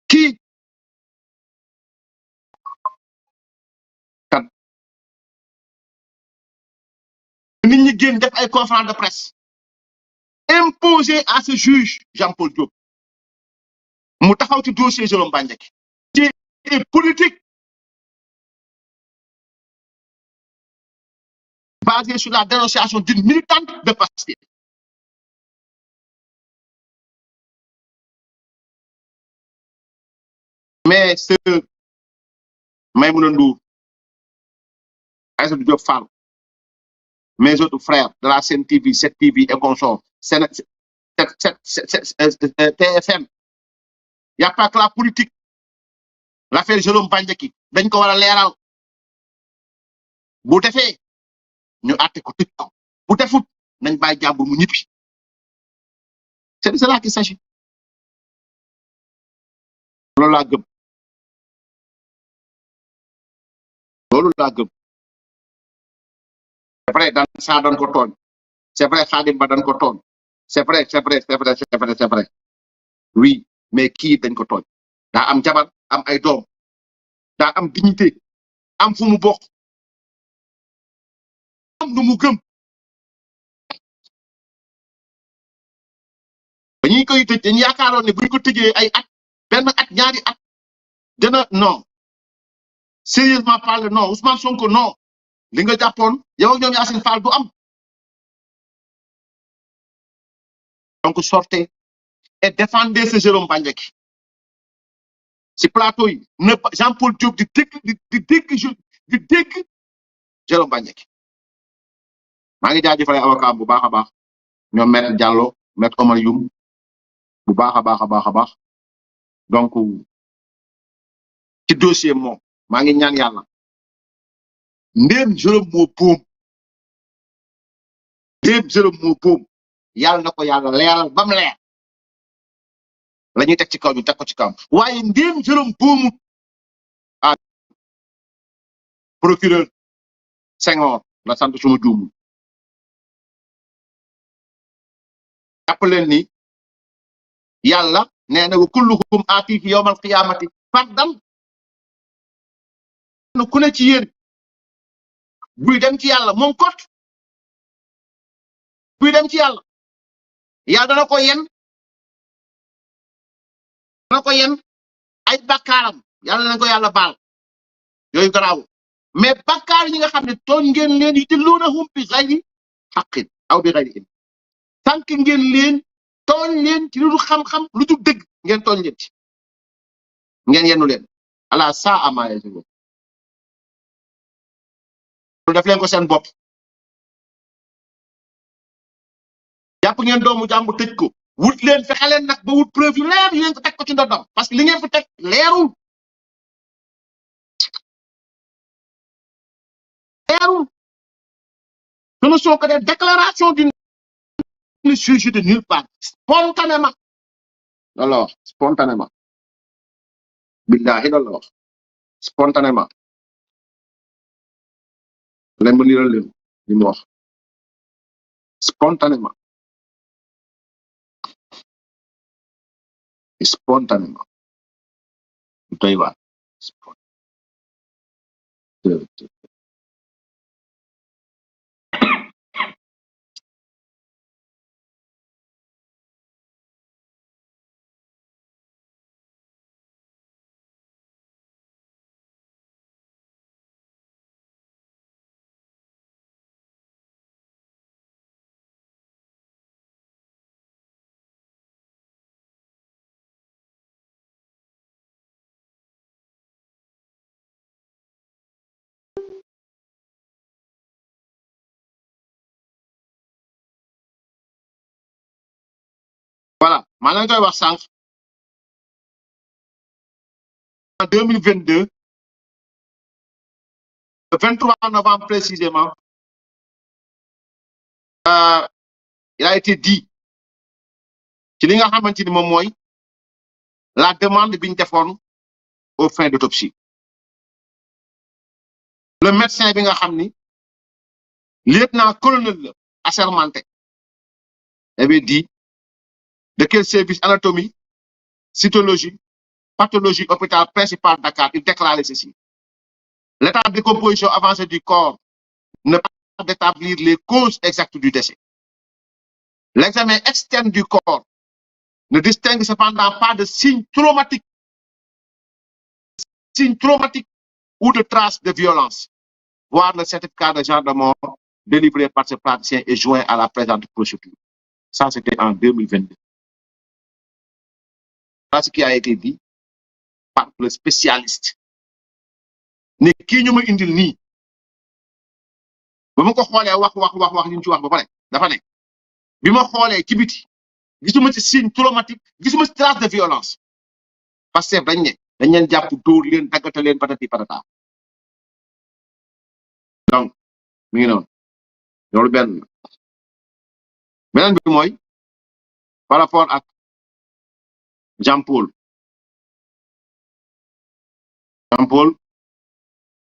qui kan nit ñi génn def ay conférence de presse imposer à ce juge Jean-Paul Diop mu taxaw ci dossier Jérôme Bandiaky et politique basé sur la dénonciation d'une militante de Pastef. Mais ce Maïmouna Ndour, Aïssatou Diop Fall, mes autres frères de la Sen TV, 7 TV et consorts, TFM, il n'y a pas que la politique. L'affaire Jérôme Bandiaky, dañ ko war a leeral bu defee ñu àtte ko tëj ko bu defut nañ bàyyi jàmbur mu ñibbi c'est de cela qu'il s'agit loolu laa gëm loolu laa gëm c'est vrai daan saa doon ko tooñ c'est vrai Khadim Ba dañ ko tooñ c'est vrai c'est vrai c'est vrai c'est vrai c'est vrai oui mais kii dañ ko tooñ daa am jabar am ay doom daa am dignité am fu mu bokk am lu mu gëm ba ñuy koy tëj dañ yaakaaroon ne buñ ko tëjee ay at benn at ñaari at dana non sérieusement parle non Ousmane Sonko non li nga jàppoon yow ak ñoom Yacine Fall du am donc sortez et défendez ce Jérôme Bandiaky si plateau yi ne Jean-Paul Diop di dégg Jérôme Bandiaky maa ngi jaajëfal avocat bu baax a baax ñoom maître Diallo maître Omar Youm bu baax a baax a baax a baax donc ci dossier moom maa ngi ñaan yàlla ndéem Jérôme moo boom yàlla na ko yàlla leeral ba mu leer la ñuy teg ci kaw ñu teg ko ci kaw waaye ndéem Jérôme boomut ah procureur Senghor la sant suma juumul jàpp leen ni yàlla nee na wa kulluhum aatihi yawmal qiyaamati fardan ku ne ci yéen buy dem ci yàlla moom kot buy dem ci yàlla yàlla dana ko yen ay bakkaaram yàlla na ko yàlla baal yooyu garaaw mais bakkaar yi nga xam ne tooñ ngeen leen yudilluunahum bi ghayri haqqin aw bi ghayri ilm tànk ngeen leen tooñ leen ci lu dul xam-xam lu dul dëgg ngeen tooñ leen ci ngeen yennu leen ala saa ama yasifuun lu def leen ko seen bopp jàpp ngeen doomu jàmbu tëj ko wut leen fexe leen nag ba wut preuve yu leer yu ngeen ko teg ko ci ndodam parce que li ngeen fi teg leerul ce ne sont que des déclarations d'une surgit de nulle part spontanément alors spontanément billahi loolu la wax spontanément leen ba niral leen li mu wax spontanément doy waar voilà maa ngi koy wax sànq en 2022 le 23 novembre précisément il a été dit ci li nga xamante ni moom mooy la demande bi ñu defoon aux fins d'autopsie le médecin bi nga xam ni lieutenant-colonel la assermenté avait dit de quel service anatomie cytologie pathologie hôpital principal Dakar il déclarait ceci: l'état de décomposition avancée du corps ne permet pas d'établir les causes exactes du décès. L'examen externe du corps ne distingue cependant pas de signes traumatiques ou de traces de violence, voire le certificat de genre de mort délivré par ce praticien et joint à la présente procédure. Ça, c'était en 2022. Voilà ce qui a été dit par le spécialiste. Ne kii ñu ma indil nii ba ma ko xoolee wax ñu ci wax ba pare dafa ne bi ma xoolee ci biti gisuma ci signe traumatique gisuma ci trace de violence parce que dañ leen jàpp dóor leen daggate leen patati patata donc mi ngi noonu loolu benn beneen bi mooy par rapport ak Jean-Paul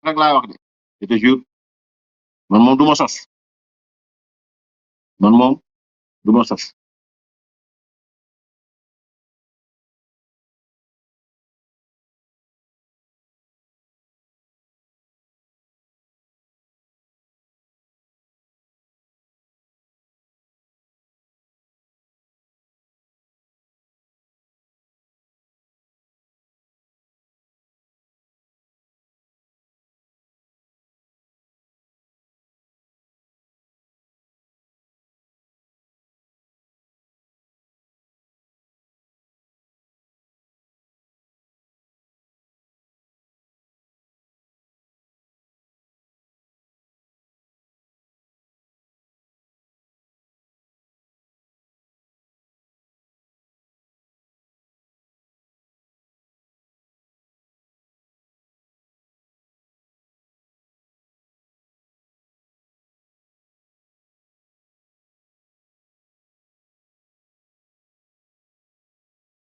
rek laay wax de je te jure man moom du ma sos man moom du ma sos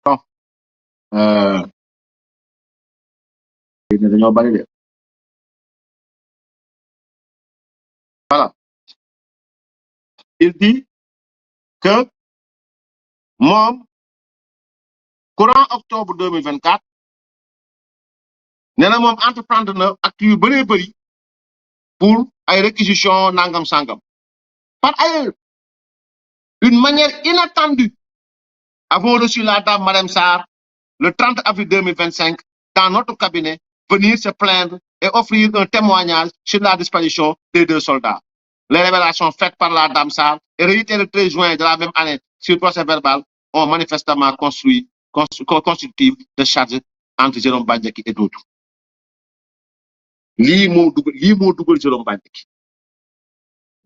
bon dañoo bari de voilà il dit que moom courant octobre 2024 nee na moom entreprendre na acte yu bëree bëri pour ay réquisition nangam sangam par ailleurs d'une manière inattendue avons reçu la dame Marème Sarr le 30 avril 2025 dans notre cabinet venir se plaindre et offrir un témoignage sur la disparition des 2 soldats. Les révélations faites par la dame Sarr et réitérées le 13 juin de la même année sur le procès verbal ont manifestement constitutif de charge entre Jérôme Bandiaky et d'autres. lii moo dugal Jérôme Bandiaky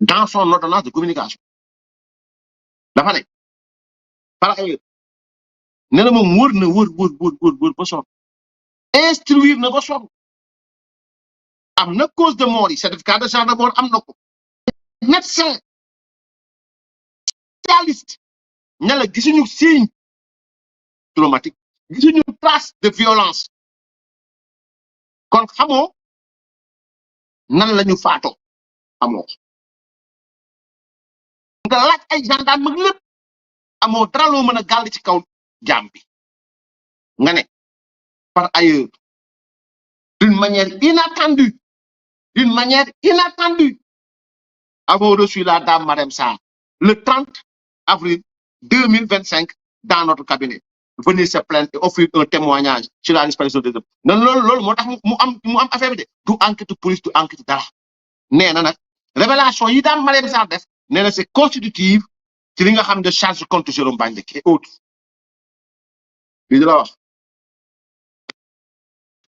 dans son ordonnance de communication dafa ne par ailleurs nee na moom wër na wër ba sonn instruire na ba sonn am na cause de mort yi certificat de charge de mort am na ko médecin spécialiste ña la gisuñu signe traumatique gisuñu trace de violence kon xamoo nan la ñu faatoo xamoo nga laaj ay gendarme ak lépp amoo dara loo mën a gàll ci kaw jaam bi nga ne par ailleurs d'une manière inattendue avons reçu la dame Marème Sarr le 30 avril 2025 dans notre cabinet venir se plaindre et offrir un témoignage sur la disparition des hommes non loolu moo tax mu am affaire bi de du enquête police du enquête dara nee na nag révélation yi dame Marème Sarr def nee na c'est constitutive ci li nga xam de charge contre Jérôme Bandiaky et autres lii la wax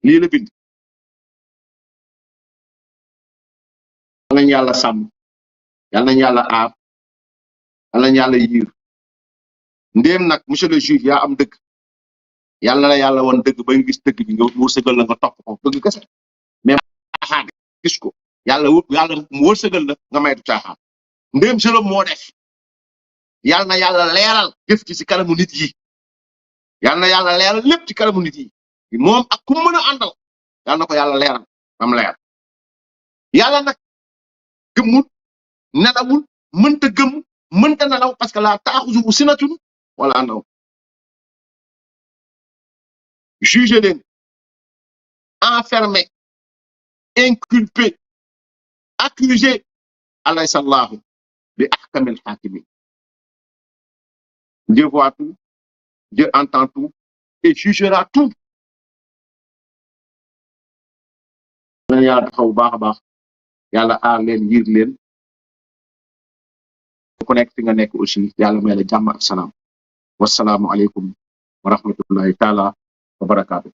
lii la bind yal nañu yàlla sàmm yal nañu yàlla aar yal nañu yàlla yiir ndéem nag monsieur le juge yaa am dëgg yàlla la yàlla woon dëgg ba nga gis dëgg bi nga wërsëgal la nga topp ko dëgg kese mais caaxaan gis ko yàlla mu wërsëgal la nga maytu caaxaan ndéem Jérôme moo def yàlla na yàlla leeral jëf ci si kanamu nit yi yàlla na yàlla leeral lépp ci kanamu nit yi moom ak ku mën a àndal yàlla na ko yàlla leeral am leer yàlla nag gëmmul nelawul mënta gëm mënta nelaw parce que la taaxusu sinatun wala naw jugé leen enfermé inculpé accusé alaysa allahu bi ahkamil hakimin. Dieu voit tout, Dieu entend tout et jugera tout. Yàlla taxaw baax a baax yàlla aar leen yiir leen ku nekk fi nga nekk aussi yàlla may la jàmm ak salaam wasalaamu aleykum wa rahmatullahi taala wa barakaatu.